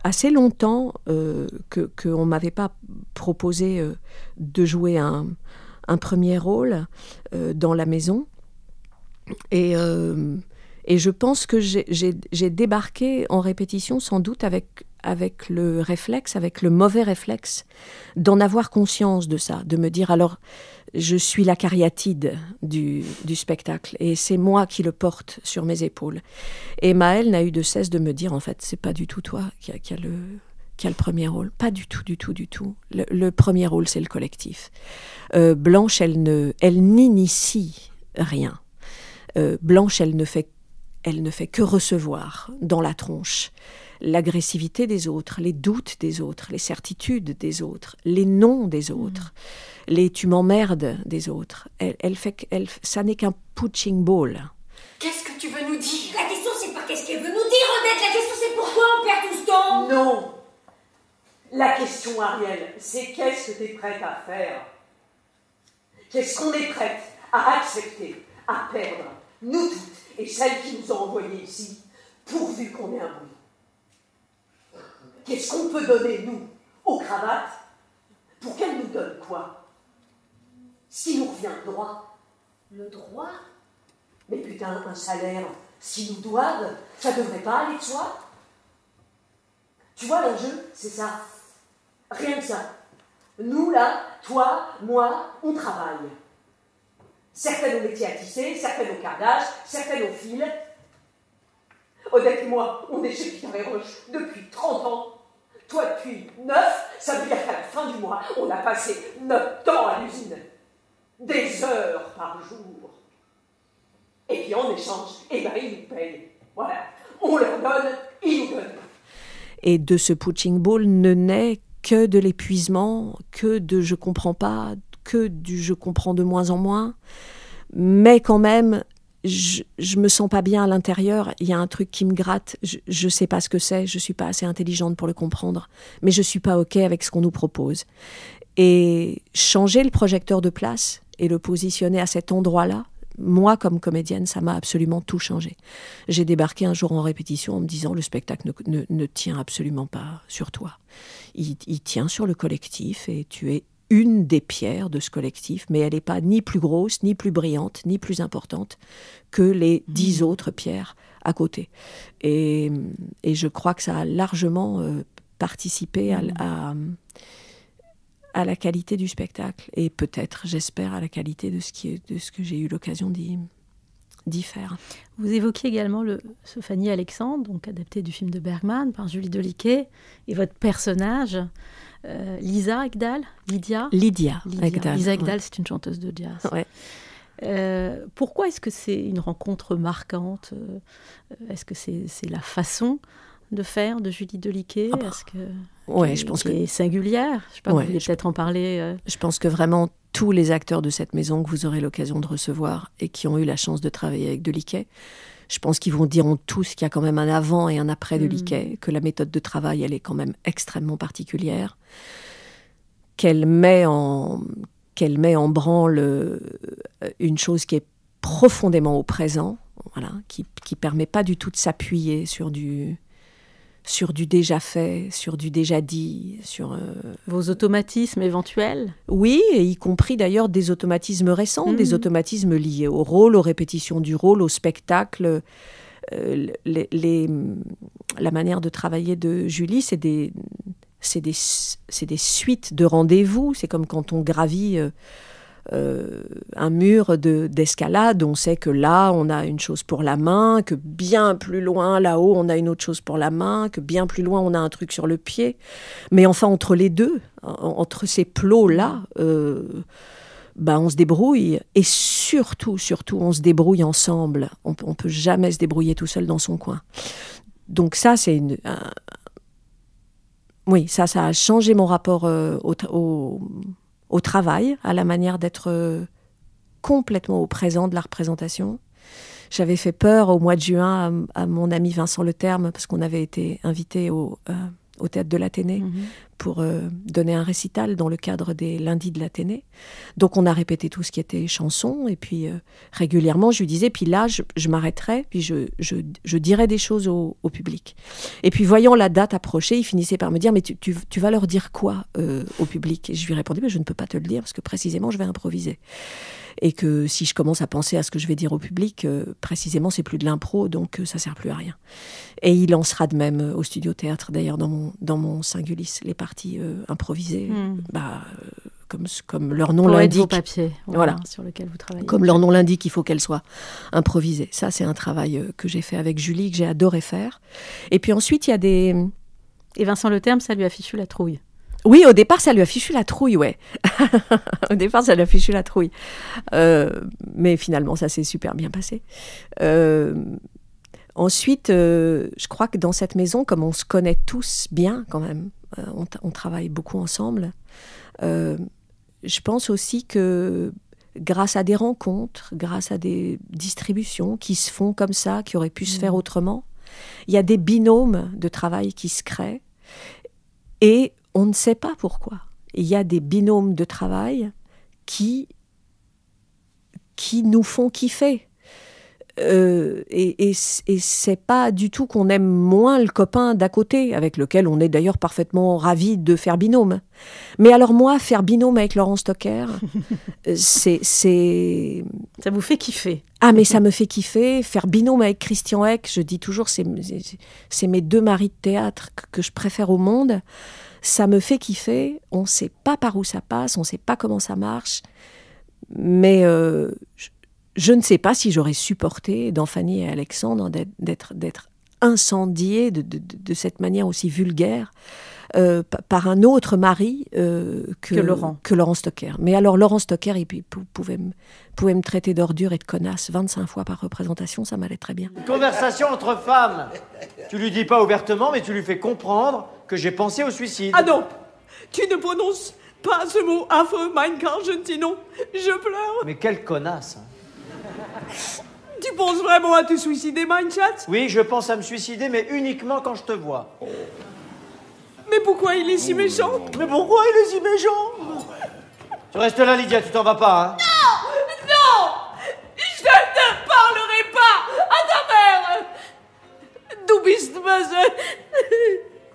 assez longtemps qu'on ne m'avait pas proposé de jouer un un premier rôle dans la maison. Et je pense que j'ai débarqué en répétition sans doute avec le réflexe, avec le mauvais réflexe, d'en avoir conscience de ça, de me dire alors je suis la cariatide du spectacle et c'est moi qui le porte sur mes épaules. Et Maëlle n'a eu de cesse de me dire en fait c'est pas du tout toi qui a le premier rôle, pas du tout. Le premier rôle c'est le collectif. Blanche elle n'initie rien. Blanche elle ne fait que recevoir dans la tronche l'agressivité des autres, les doutes des autres, les certitudes des autres, les noms des autres, les tu m'emmerdes des autres. Ça n'est qu'un punching ball. Qu'est-ce que tu veux nous dire? La question c'est pas qu'est-ce qu'elle veut nous dire, Odette, la question c'est pourquoi on perd tout ce temps? Non. La question, Ariel, c'est qu'est-ce que tu es prête à faire? Qu'est-ce qu'on est prête à accepter, à perdre, nous toutes, et celles qui nous ont envoyés ici, pourvu qu'on ait un bruit? Qu'est-ce qu'on peut donner, nous, aux cravates, pour qu'elles nous donnent quoi? Ce qui nous revient droit. Le droit? Mais putain, un salaire, s'ils nous doivent, ça devrait pas aller de soi? Tu vois, l'enjeu, c'est ça. Rien que ça. Nous, là, toi, moi, on travaille. Certaines au métier à tisser, certaines au cardage, certaines au fil. Odette et moi, on est chez Pierre et Roche depuis 30 ans. Toi, depuis 9, ça veut dire qu'à la fin du mois, on a passé notre temps à l'usine. Des heures par jour. Et puis en échange, ils nous payent. Voilà. On leur donne, ils nous donnent. Et de ce punching ball ne naît que de l'épuisement, que de je comprends pas, que du je comprends de moins en moins. Mais quand même, je me sens pas bien à l'intérieur, il y a un truc qui me gratte, je sais pas ce que c'est, je suis pas assez intelligente pour le comprendre, mais je suis pas OK avec ce qu'on nous propose. Et changer le projecteur de place et le positionner à cet endroit-là, moi, comme comédienne, ça m'a absolument tout changé. J'ai débarqué un jour en répétition en me disant le spectacle ne tient absolument pas sur toi. Il tient sur le collectif et tu es une des pierres de ce collectif, mais elle n'est pas ni plus grosse, ni plus brillante, ni plus importante que les 10 autres pierres à côté. Et je crois que ça a largement participé à la qualité du spectacle et peut-être, j'espère, à la qualité de ce que j'ai eu l'occasion d'y faire. Vous évoquiez également ce Fanny Alexandre, donc adapté du film de Bergman par Julie Deliquet, et votre personnage, Lydia Ekdahl. Lisa Ekdahl, c'est une chanteuse de jazz. Ouais. Pourquoi est-ce que c'est une rencontre marquante? Est-ce que c'est la façon de faire de Julie Deliquet? Je pense que est singulière. Je sais pas, vous voulez peut-être en parler. Je pense que vraiment tous les acteurs de cette maison que vous aurez l'occasion de recevoir et qui ont eu la chance de travailler avec Deliquet, je pense qu'ils diront tous qu'il y a quand même un avant et un après Deliquet, que la méthode de travail, elle est quand même extrêmement particulière, qu'elle met en branle une chose qui est profondément au présent, voilà, qui permet pas du tout de s'appuyer sur du déjà fait, sur du déjà dit, sur... Vos automatismes éventuels? Oui, et y compris d'ailleurs des automatismes récents, des automatismes liés au rôle, aux répétitions du rôle, au spectacle. La manière de travailler de Julie, c'est des suites de rendez-vous. C'est comme quand on gravit un mur d'escalade, on sait que là, on a une chose pour la main, que bien plus loin, là-haut, on a une autre chose pour la main, que bien plus loin, on a un truc sur le pied. Mais enfin, entre les deux, entre ces plots-là, on se débrouille. Et surtout, on se débrouille ensemble. On ne peut jamais se débrouiller tout seul dans son coin. Donc ça, c'est oui, ça a changé mon rapport au travail, à la manière d'être complètement au présent de la représentation. J'avais fait peur au mois de juin à mon ami Vincent Leterme, parce qu'on avait été invité au Théâtre de l'Athénée pour donner un récital dans le cadre des lundis de l'Athénée. Donc on a répété tout ce qui était chanson, et puis régulièrement je lui disais, puis là je m'arrêterais, puis je dirais des choses au public. Et puis voyant la date approcher, il finissait par me dire, mais tu vas leur dire quoi au public? Et je lui répondais, mais je ne peux pas te le dire, parce que précisément je vais improviser. Et que si je commence à penser à ce que je vais dire au public, précisément, c'est plus de l'impro, donc ça sert plus à rien. Et il en sera de même au Studio Théâtre, d'ailleurs, dans mon Singulis, les parties improvisées, comme leur nom l'indique. Vos papiers, voilà, sur lesquels vous travaillez. Comme leur nom l'indique, il faut qu'elles soient improvisées. Ça, c'est un travail que j'ai fait avec Julie, que j'ai adoré faire. Et puis ensuite, il y a des... Et Vincent Leterme, ça lui a fichu la trouille. Oui, au départ, ça lui a fichu la trouille, ouais. Au départ, ça lui a fichu la trouille. Mais finalement, ça s'est super bien passé. Ensuite, je crois que dans cette maison, comme on se connaît tous bien quand même, on travaille beaucoup ensemble, je pense aussi que grâce à des rencontres, grâce à des distributions qui se font comme ça, qui auraient pu se faire autrement, il y a des binômes de travail qui se créent. Et on ne sait pas pourquoi. Il y a des binômes de travail qui nous font kiffer. Et c'est pas du tout qu'on aime moins le copain d'à côté, avec lequel on est d'ailleurs parfaitement ravis de faire binôme. Mais alors moi, faire binôme avec Laurent Stocker, c'est... Ça vous fait kiffer? Ah, mais ça me fait kiffer. Faire binôme avec Christian Eck, je dis toujours, c'est mes deux maris de théâtre que je préfère au monde. Ça me fait kiffer. On ne sait pas par où ça passe, on ne sait pas comment ça marche. Mais je ne sais pas si j'aurais supporté dans Fanny et Alexandre d'être incendiée de cette manière aussi vulgaire par un autre mari que Laurent Stocker. Mais alors Laurent Stocker, il pouvait me traiter d'ordure et de connasse 25 fois par représentation, ça m'allait très bien. Une conversation entre femmes. Tu lui dis pas ouvertement, mais tu lui fais comprendre que j'ai pensé au suicide. Ah non, tu ne prononces pas ce mot affreux, Mein Kampf, sinon je pleure. Mais quelle connasse, hein. Tu penses vraiment à te suicider, Mein Schatz? Oui, je pense à me suicider, mais uniquement quand je te vois. Mais pourquoi il est si méchant? Mais pourquoi il est si méchant? Tu restes là, Lydia, tu t'en vas pas, hein? Non! Non! Je ne parlerai pas à ta mère! Du bist böse.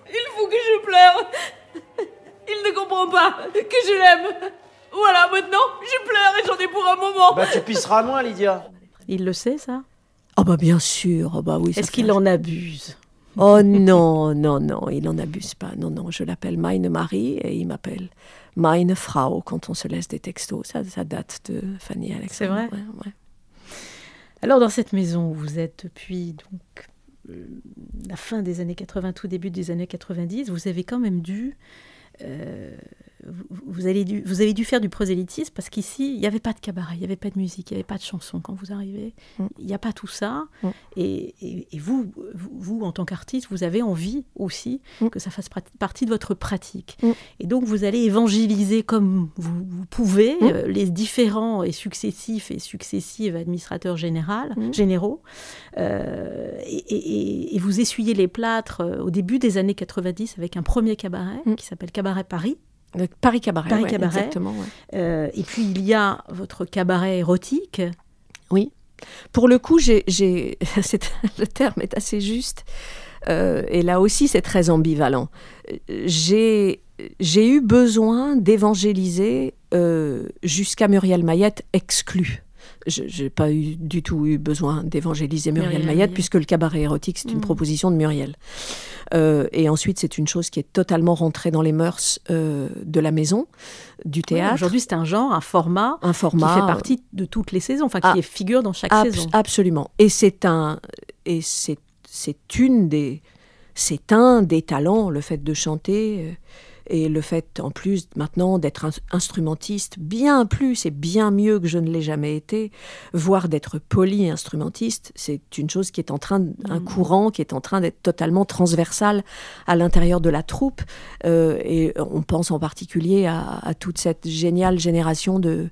Il faut que je pleure. Il ne comprend pas que je l'aime. Voilà, maintenant, je pleure et j'en ai pour un moment. Bah, tu pisseras moins, Lydia. Il le sait, ça? Oh bah bien sûr, oh bah oui. Est-ce qu'il en abuse? Oh non, il n'en abuse pas. Non, je l'appelle Meine Marie et il m'appelle Meine Frau quand on se laisse des textos. Ça date de Fanny et Alexandre. C'est vrai? Ouais. Alors, dans cette maison où vous êtes depuis la fin des années 80, tout début des années 90, vous avez quand même dû... vous avez dû faire du prosélytisme parce qu'ici, il n'y avait pas de cabaret, il n'y avait pas de musique, il n'y avait pas de chanson quand vous arrivez. Il n'y a pas tout ça. Et vous, en tant qu'artiste, vous avez envie aussi que ça fasse partie de votre pratique. Et donc, vous allez évangéliser comme vous pouvez les différents et successives administrateurs généraux. Et vous essuyez les plâtres au début des années 90 avec un premier cabaret qui s'appelle Cabaret Paris. Paris Cabaret, Cabaret. Exactement. Ouais. Et puis, il y a votre cabaret érotique. Oui. Pour le coup, le terme est assez juste. Et là aussi, c'est très ambivalent. J'ai eu besoin d'évangéliser jusqu'à Muriel Mayette exclue. Je n'ai pas du tout eu besoin d'évangéliser Muriel Mayette, puisque le cabaret érotique, c'est une proposition de Muriel. Et ensuite, c'est une chose qui est totalement rentrée dans les mœurs de la maison, du théâtre. Aujourd'hui, c'est un genre, un format qui fait partie de toutes les saisons, qui figure dans chaque saison. Absolument. Et c'est un des talents, le fait de chanter... Et le fait, en plus, maintenant, d'être instrumentiste, bien plus et bien mieux que je ne l'ai jamais été, voire d'être poly-instrumentiste, c'est une chose qui est un courant qui est en train d'être totalement transversal à l'intérieur de la troupe. Et on pense en particulier à toute cette géniale génération de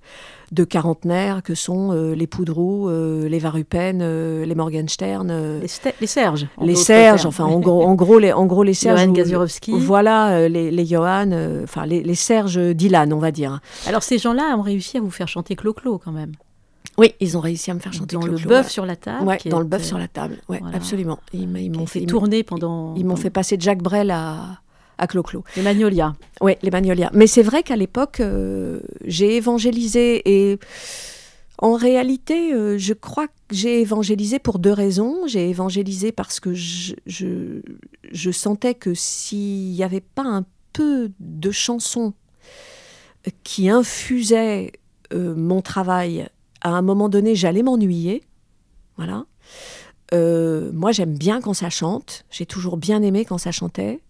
quarantenaires que sont les Poudrou, les Varrupen, les Morgenstern, les Serge. Les Serge, enfin en gros les Serge. Johan Gazurowski. Voilà, les Johan, enfin les Serge Dylan, on va dire. Alors ces gens-là ont réussi à vous faire chanter Clo-Clo quand même. Oui, ils ont réussi à me faire chanter dans Clo-Clo, le bœuf sur la table. Ouais, dans le bœuf sur la table, ouais, voilà. Absolument. Ils m'ont fait tourner pendant. Ils m'ont fait passer de Jacques Brel à Clo-Clo. Les Magnolias. Oui, les Magnolias. Mais c'est vrai qu'à l'époque, j'ai évangélisé et en réalité, je crois que j'ai évangélisé pour 2 raisons. J'ai évangélisé parce que je sentais que s'il n'y avait pas un peu de chansons qui infusaient mon travail, à un moment donné, j'allais m'ennuyer. Voilà. Moi, j'aime bien quand ça chante. J'ai toujours bien aimé quand ça chantait.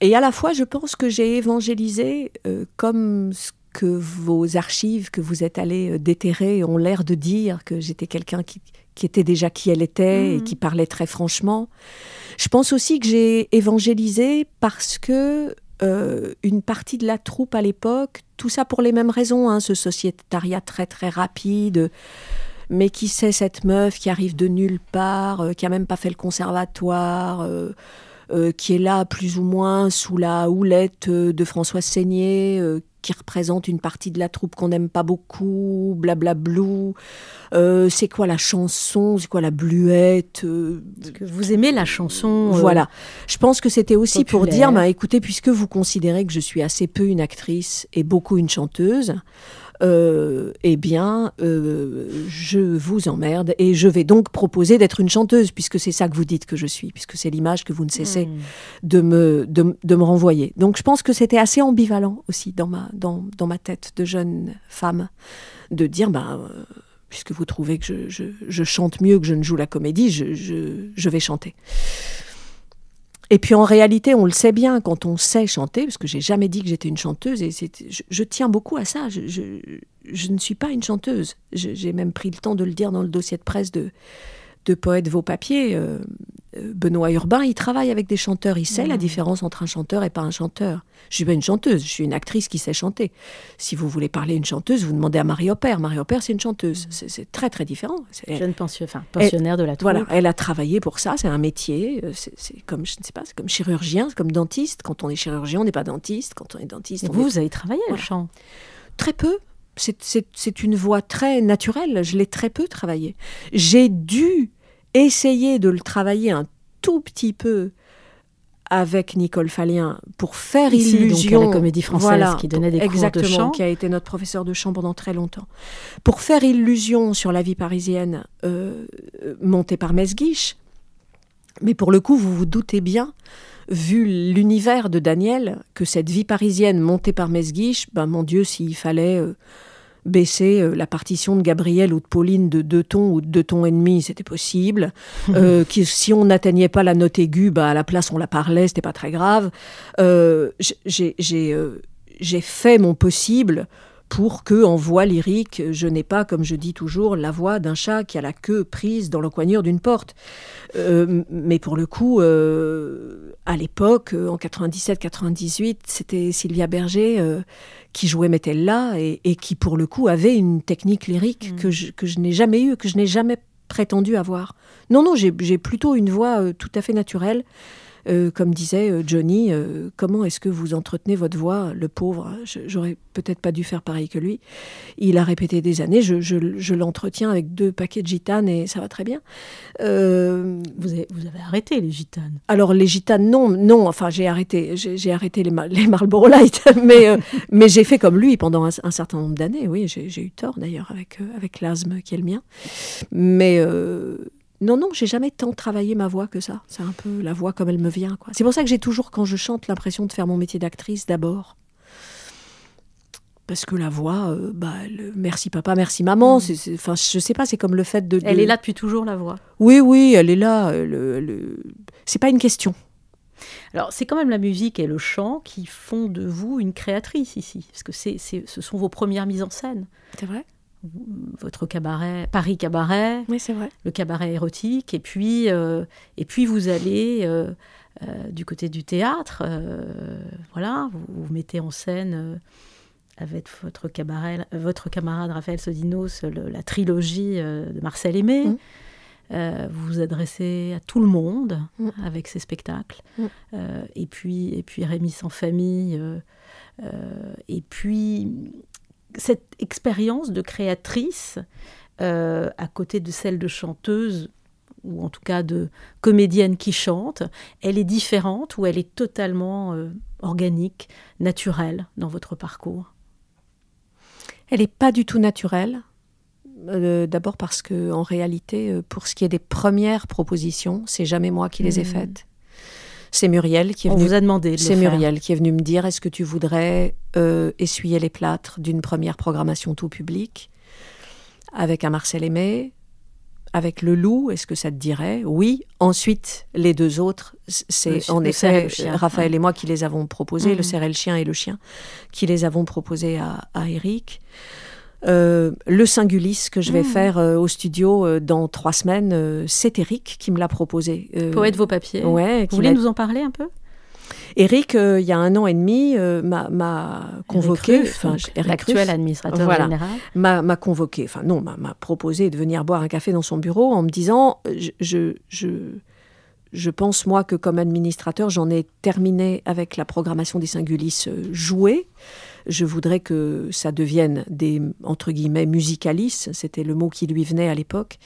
Et à la fois, je pense que j'ai évangélisé comme ce que vos archives que vous êtes allés déterrer ont l'air de dire, que j'étais quelqu'un qui était déjà qui elle était et qui parlait très franchement. Je pense aussi que j'ai évangélisé parce que une partie de la troupe à l'époque, tout ça pour les mêmes raisons, hein, ce sociétariat très très rapide, mais qui sait cette meuf qui arrive de nulle part, qui a même pas fait le conservatoire, qui est là plus ou moins sous la houlette de Françoise Seigné, qui représente une partie de la troupe qu'on n'aime pas beaucoup, blablablou. C'est quoi la chanson, c'est quoi la bluette Parce que vous aimez la chanson Voilà. Je pense que c'était aussi populaire. Pour dire, bah, écoutez, puisque vous considérez que je suis assez peu une actrice et beaucoup une chanteuse, eh bien, je vous emmerde et je vais donc proposer d'être une chanteuse, puisque c'est ça que vous dites que je suis, puisque c'est l'image que vous ne cessez de me renvoyer. Donc je pense que c'était assez ambivalent aussi dans ma tête de jeune femme, de dire, puisque vous trouvez que je chante mieux que je ne joue la comédie, je vais chanter. Et puis en réalité, on le sait bien quand on sait chanter, parce que j'ai jamais dit que j'étais une chanteuse, et je tiens beaucoup à ça. Je ne suis pas une chanteuse. J'ai même pris le temps de le dire dans le dossier de presse de Poète Vos Papiers. Benoît Urbain, il travaille avec des chanteurs, il sait la différence entre un chanteur et pas un chanteur. Je suis pas une chanteuse, je suis une actrice qui sait chanter. Si vous voulez parler une chanteuse, vous demandez à Marie Opère. Marie Opère, c'est une chanteuse. C'est très très différent. Jeune pensionnaire de la troupe. Voilà, elle a travaillé pour ça, c'est un métier. C'est comme, je ne sais pas, c'est comme chirurgien, c'est comme dentiste. Quand on est chirurgien, on n'est pas dentiste. Quand on est dentiste, vous avez travaillé le chant? Très peu. C'est une voix très naturelle. Je l'ai très peu travaillé. J'ai dû essayer de le travailler un tout petit peu avec Nicole Fallien pour faire illusion. Donc à la Comédie Française, voilà, qui donnait des cours de chant. Qui a été notre professeur de chant pendant très longtemps. Pour faire illusion sur la vie parisienne montée par Mesguich. Mais pour le coup, vous vous doutez bien, vu l'univers de Daniel, que cette vie parisienne montée par Mesguich, mon Dieu, s'il fallait baisser la partition de Gabriel ou de Pauline de 2 tons ou de 2 tons et demi, c'était possible. Si on n'atteignait pas la note aiguë, à la place on la parlait, c'était pas très grave. J'ai fait mon possible pour que, en voix lyrique, je n'ai pas, comme je dis toujours, la voix d'un chat qui a la queue prise dans l'encoignure d'une porte. Mais pour le coup, à l'époque, en 97-98, c'était Sylvia Berger qui jouait Metella et qui, pour le coup, avait une technique lyrique que je n'ai jamais eue, que je n'ai jamais prétendu avoir. Non, j'ai plutôt une voix tout à fait naturelle. Comme disait Johnny, comment est-ce que vous entretenez votre voix, le pauvre, j'aurais peut-être pas dû faire pareil que lui. Il a répété des années, je l'entretiens avec 2 paquets de gitanes et ça va très bien. Vous avez arrêté les gitanes? Alors les gitanes, non, enfin j'ai arrêté les Marlboro Light, mais j'ai fait comme lui pendant un certain nombre d'années, oui, j'ai eu tort d'ailleurs avec l'asthme qui est le mien. Mais... Non, j'ai jamais tant travaillé ma voix que ça. C'est un peu la voix comme elle me vient, quoi. C'est pour ça que j'ai toujours, quand je chante, l'impression de faire mon métier d'actrice d'abord. Parce que la voix, merci papa, merci maman. Enfin, je sais pas, c'est comme le fait de... Elle est là depuis toujours, la voix. Oui, elle est là. C'est pas une question. Alors, c'est quand même la musique et le chant qui font de vous une créatrice ici. Parce que ce sont vos premières mises en scène. C'est vrai. Votre cabaret, Paris Cabaret, oui, c'est vrai. Le cabaret érotique, et puis vous allez du côté du théâtre, voilà, vous mettez en scène avec votre camarade Raphaël Sodinos, la trilogie de Marcel Aimé. Vous vous adressez à tout le monde avec ces spectacles. Et puis Rémi sans famille. Et puis cette expérience de créatrice à côté de celle de chanteuse, ou en tout cas de comédienne qui chante, elle est différente ou elle est totalement organique, naturelle dans votre parcours? Elle n'est pas du tout naturelle. D'abord parce que, en réalité, pour ce qui est des premières propositions, c'est jamais moi qui les ai faites. C'est Muriel qui est venue. On vous a demandé de le faire. C'est Muriel qui est venue me dire: est-ce que tu voudrais essuyer les plâtres d'une première programmation tout public avec un Marcel Aimé, avec Le Loup, est-ce que ça te dirait? Oui. Ensuite, les deux autres, c'est en effet Raphaël et moi qui les avons proposés, Le Cerf et le Chien et Le Chien, qui les avons proposés à Éric. Le Singulis que je vais faire au studio dans 3 semaines, c'est Éric qui me l'a proposé. Poète vos papiers. Ouais, vous voulez nous en parler un peu? Éric, il y a 1 an et demi, m'a convoqué, l'actuel administrateur général, m'a convoqué, m'a proposé de venir boire un café dans son bureau en me disant je pense, moi, que comme administrateur, j'en ai terminé avec la programmation des Singulis joués. Je voudrais que ça devienne des, entre guillemets, musicalis, c'était le mot qui lui venait à l'époque.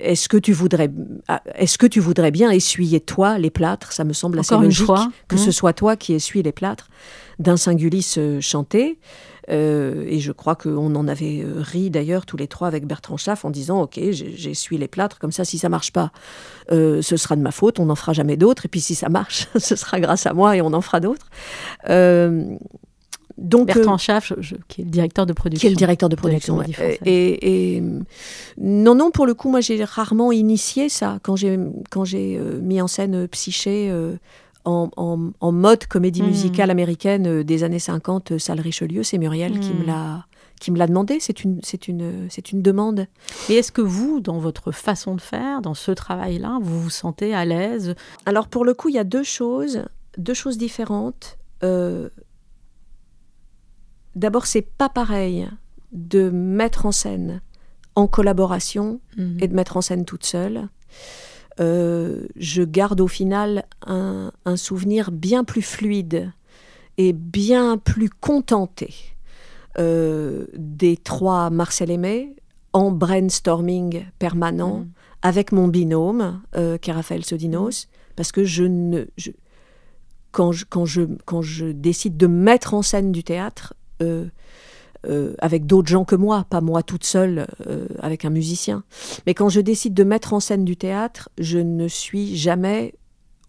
Est-ce que tu voudrais bien essuyer, toi, les plâtres? Ça me semble assez logique que ce soit toi qui essuie les plâtres d'un Singulis chanté. Et je crois qu'on en avait ri d'ailleurs tous les 3 avec Bertrand Schaff en disant: ok, j'essuie les plâtres, comme ça si ça marche pas, ce sera de ma faute, on n'en fera jamais d'autres, et puis si ça marche, ce sera grâce à moi et on en fera d'autres. Donc, Bertrand Schaff, qui est le directeur de production. Qui est le directeur de production, ouais. Et non, pour le coup, moi j'ai rarement initié ça. Quand j'ai mis en scène Psyché en mode comédie musicale américaine des années 50, salle Richelieu, c'est Muriel qui me l'a demandé. C'est une demande. Et est-ce que vous, dans votre façon de faire, dans ce travail-là, vous vous sentez à l'aise? Alors pour le coup, il y a deux choses différentes. D'abord, c'est pas pareil de mettre en scène en collaboration et de mettre en scène toute seule. Je garde au final un souvenir bien plus fluide et bien plus contenté des 3 Marcel Aimé en brainstorming permanent avec mon binôme qui est Raphaël Sodinos, parce que quand je décide de mettre en scène du théâtre avec d'autres gens que moi, pas moi toute seule avec un musicien, mais quand je décide de mettre en scène du théâtre, je ne suis jamais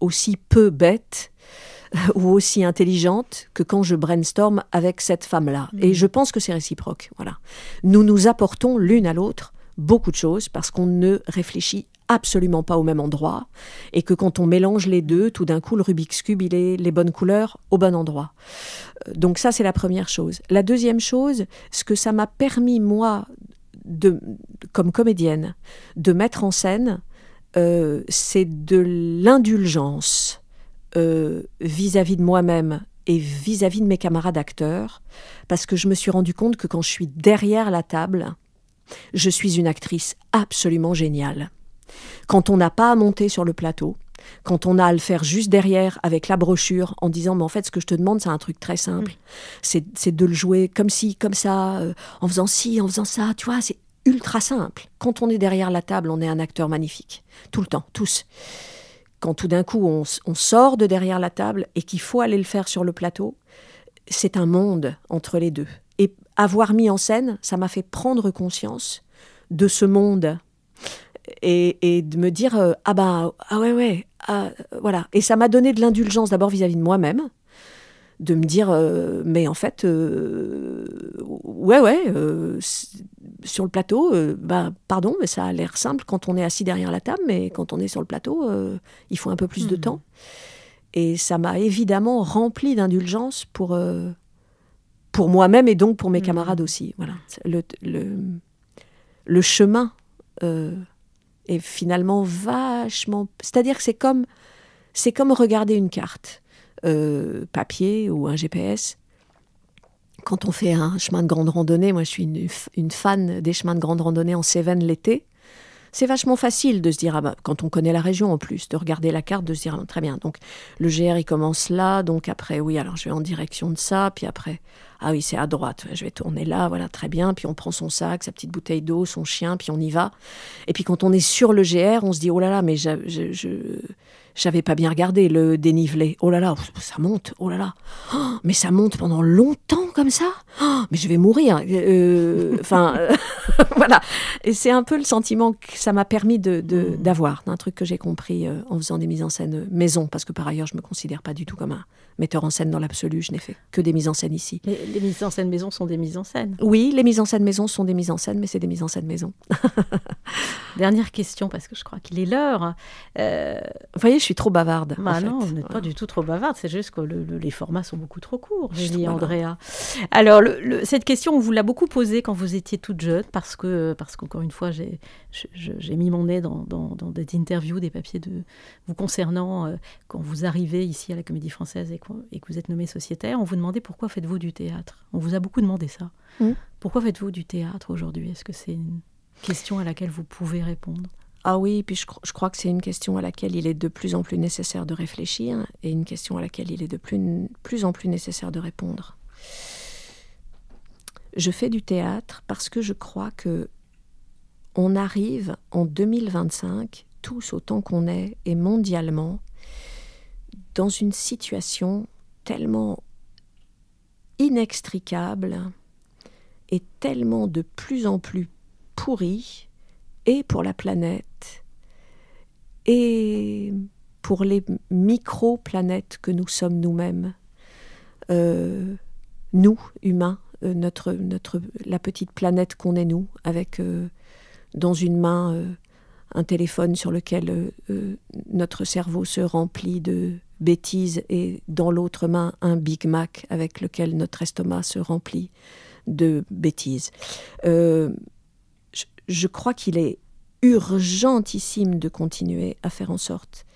aussi peu bête ou aussi intelligente que quand je brainstorm avec cette femme-là. Et je pense que c'est réciproque. Voilà. Nous nous apportons l'une à l'autre beaucoup de choses parce qu'on ne réfléchit absolument pas au même endroit, et que quand on mélange les deux, tout d'un coup, le Rubik's Cube, il est les bonnes couleurs au bon endroit. Donc ça, c'est la première chose. La deuxième chose, ce que ça m'a permis, moi, comme comédienne, de mettre en scène, c'est de l'indulgence vis-à-vis de moi-même et vis-à-vis de mes camarades acteurs, parce que je me suis rendu compte que quand je suis derrière la table, je suis une actrice absolument géniale. Quand on n'a pas à monter sur le plateau, quand on a à le faire juste derrière avec la brochure en disant mais en fait ce que je te demande c'est un truc très simple, c'est de le jouer comme ci, comme ça, en faisant ci, en faisant ça, tu vois, c'est ultra simple. Quand on est derrière la table, on est un acteur magnifique, tout le temps, tous. Quand tout d'un coup on sort de derrière la table et qu'il faut aller le faire sur le plateau, c'est un monde entre les deux. Et avoir mis en scène, ça m'a fait prendre conscience de ce monde et de me dire voilà. Et ça m'a donné de l'indulgence d'abord vis-à-vis de moi-même, de me dire mais en fait sur le plateau pardon, mais ça a l'air simple quand on est assis derrière la table, mais quand on est sur le plateau il faut un peu plus de temps. Et ça m'a évidemment rempli d'indulgence pour moi-même et donc pour mes camarades aussi. Voilà. Le chemin est finalement vachement... C'est-à-dire que c'est comme regarder une carte papier ou un GPS. quand on fait un chemin de grande randonnée, moi je suis une fan des chemins de grande randonnée en Cévennes l'été, c'est vachement facile de se dire, quand on connaît la région en plus, de regarder la carte, de se dire, très bien, donc le GR il commence là, donc après, oui, alors je vais en direction de ça, puis après, ah oui, c'est à droite, je vais tourner là, voilà, très bien, puis on prend son sac, sa petite bouteille d'eau, son chien, puis on y va. Et puis quand on est sur le GR, on se dit, oh là là, mais j'avais pas bien regardé le dénivelé. Oh là là, ça monte, oh là là. Oh, mais ça monte pendant longtemps comme ça. Oh, mais je vais mourir. Voilà. Et c'est un peu le sentiment que ça m'a permis d'avoir, d'un truc que j'ai compris en faisant des mises en scène maison, parce que par ailleurs, je me considère pas du tout comme un metteur en scène dans l'absolu. Je n'ai fait que des mises en scène ici. Les mises en scène maison sont des mises en scène. Oui, les mises en scène maison sont des mises en scène, mais c'est des mises en scène maison. Dernière question, parce que je crois qu'il est l'heure. Vous voyez, je suis trop bavarde. Non, vous n'êtes pas du tout trop bavarde, c'est juste que les formats sont beaucoup trop courts, j'ai dit Andrea. Alors, cette question, on vous l'a beaucoup posée quand vous étiez toute jeune, parce qu'encore une fois, j'ai mis mon nez dans des interviews, des papiers de vous concernant quand vous arrivez ici à la Comédie Française et que vous êtes nommé sociétaire. On vous demandait pourquoi faites-vous du théâtre. On vous a beaucoup demandé ça. Pourquoi faites-vous du théâtre aujourd'hui? Est-ce que c'est une question à laquelle vous pouvez répondre? Ah oui, puis je crois que c'est une question à laquelle il est de plus en plus nécessaire de réfléchir et une question à laquelle il est de plus en plus nécessaire de répondre. Je fais du théâtre parce que je crois que on arrive en 2025, tous autant qu'on est, et mondialement, dans une situation tellement inextricable et tellement de plus en plus pourrie, et pour la planète, et pour les micro-planètes que nous sommes nous-mêmes. Nous, humains, la petite planète qu'on est nous, avec dans une main un téléphone sur lequel notre cerveau se remplit de bêtises, et dans l'autre main un Big Mac avec lequel notre estomac se remplit de bêtises. Je crois qu'il est urgentissime de continuer à faire en sorte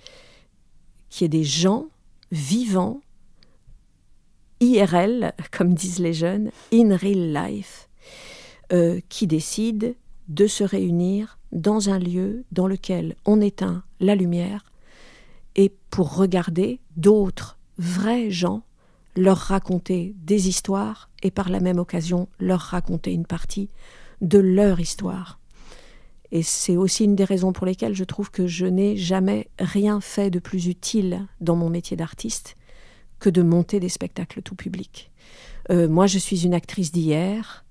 qu'il y ait des gens vivants, IRL, comme disent les jeunes, in real life, qui décident de se réunir dans un lieu dans lequel on éteint la lumière et pour regarder d'autres vrais gens leur raconter des histoires et par la même occasion leur raconter une partie de leur histoire. Et c'est aussi une des raisons pour lesquelles je trouve que je n'ai jamais rien fait de plus utile dans mon métier d'artiste que de monter des spectacles tout public. Moi, je suis une actrice d'hier,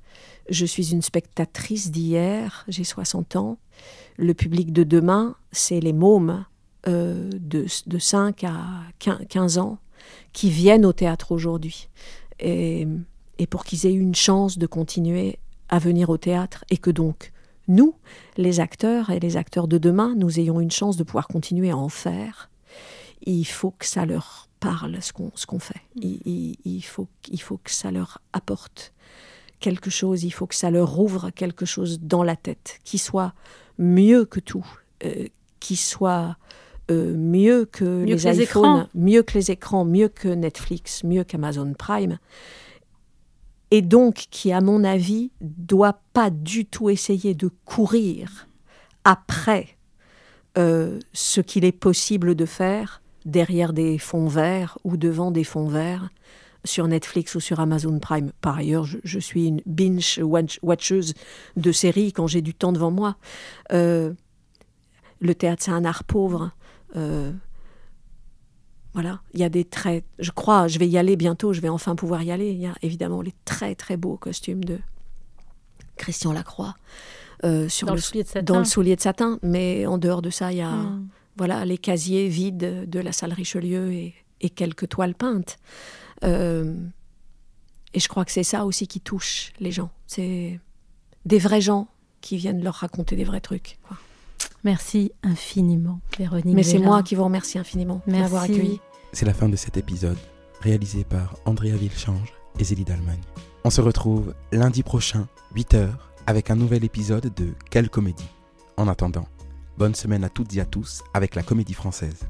je suis une spectatrice d'hier, j'ai 60 ans. Le public de demain, c'est les mômes de 5 à 15 ans qui viennent au théâtre aujourd'hui. Et pour qu'ils aient une chance de continuer à venir au théâtre et que donc nous, les acteurs et les acteurs de demain, nous ayons une chance de pouvoir continuer à en faire, il faut que ça leur parle ce qu'on fait. Il faut que ça leur apporte quelque chose, il faut que ça leur ouvre quelque chose dans la tête, qui soit mieux que tout, qui soit mieux que les iPhones, mieux que les écrans, mieux que Netflix, mieux qu'Amazon Prime. Et donc qui, à mon avis, doit pas du tout essayer de courir après ce qu'il est possible de faire derrière des fonds verts ou devant des fonds verts sur Netflix ou sur Amazon Prime. Par ailleurs, je suis une binge-watcheuse de séries quand j'ai du temps devant moi. Le théâtre, c'est un art pauvre. Voilà, il y a des très... Je crois, je vais y aller bientôt, je vais enfin pouvoir y aller. Il y a évidemment les très très beaux costumes de Christian Lacroix dans le soulier de satin. Mais en dehors de ça, il y a voilà, les casiers vides de la salle Richelieu et quelques toiles peintes. Et je crois que c'est ça aussi qui touche les gens. C'est des vrais gens qui viennent leur raconter des vrais trucs, quoi. Merci infiniment, Véronique. Mais c'est moi qui vous remercie infiniment de m'avoir accueilli. C'est la fin de cet épisode, réalisé par Andrea Vilchange et Zélie d'Allemagne. On se retrouve lundi prochain, 8h, avec un nouvel épisode de Quelle comédie. En attendant, bonne semaine à toutes et à tous avec la Comédie Française.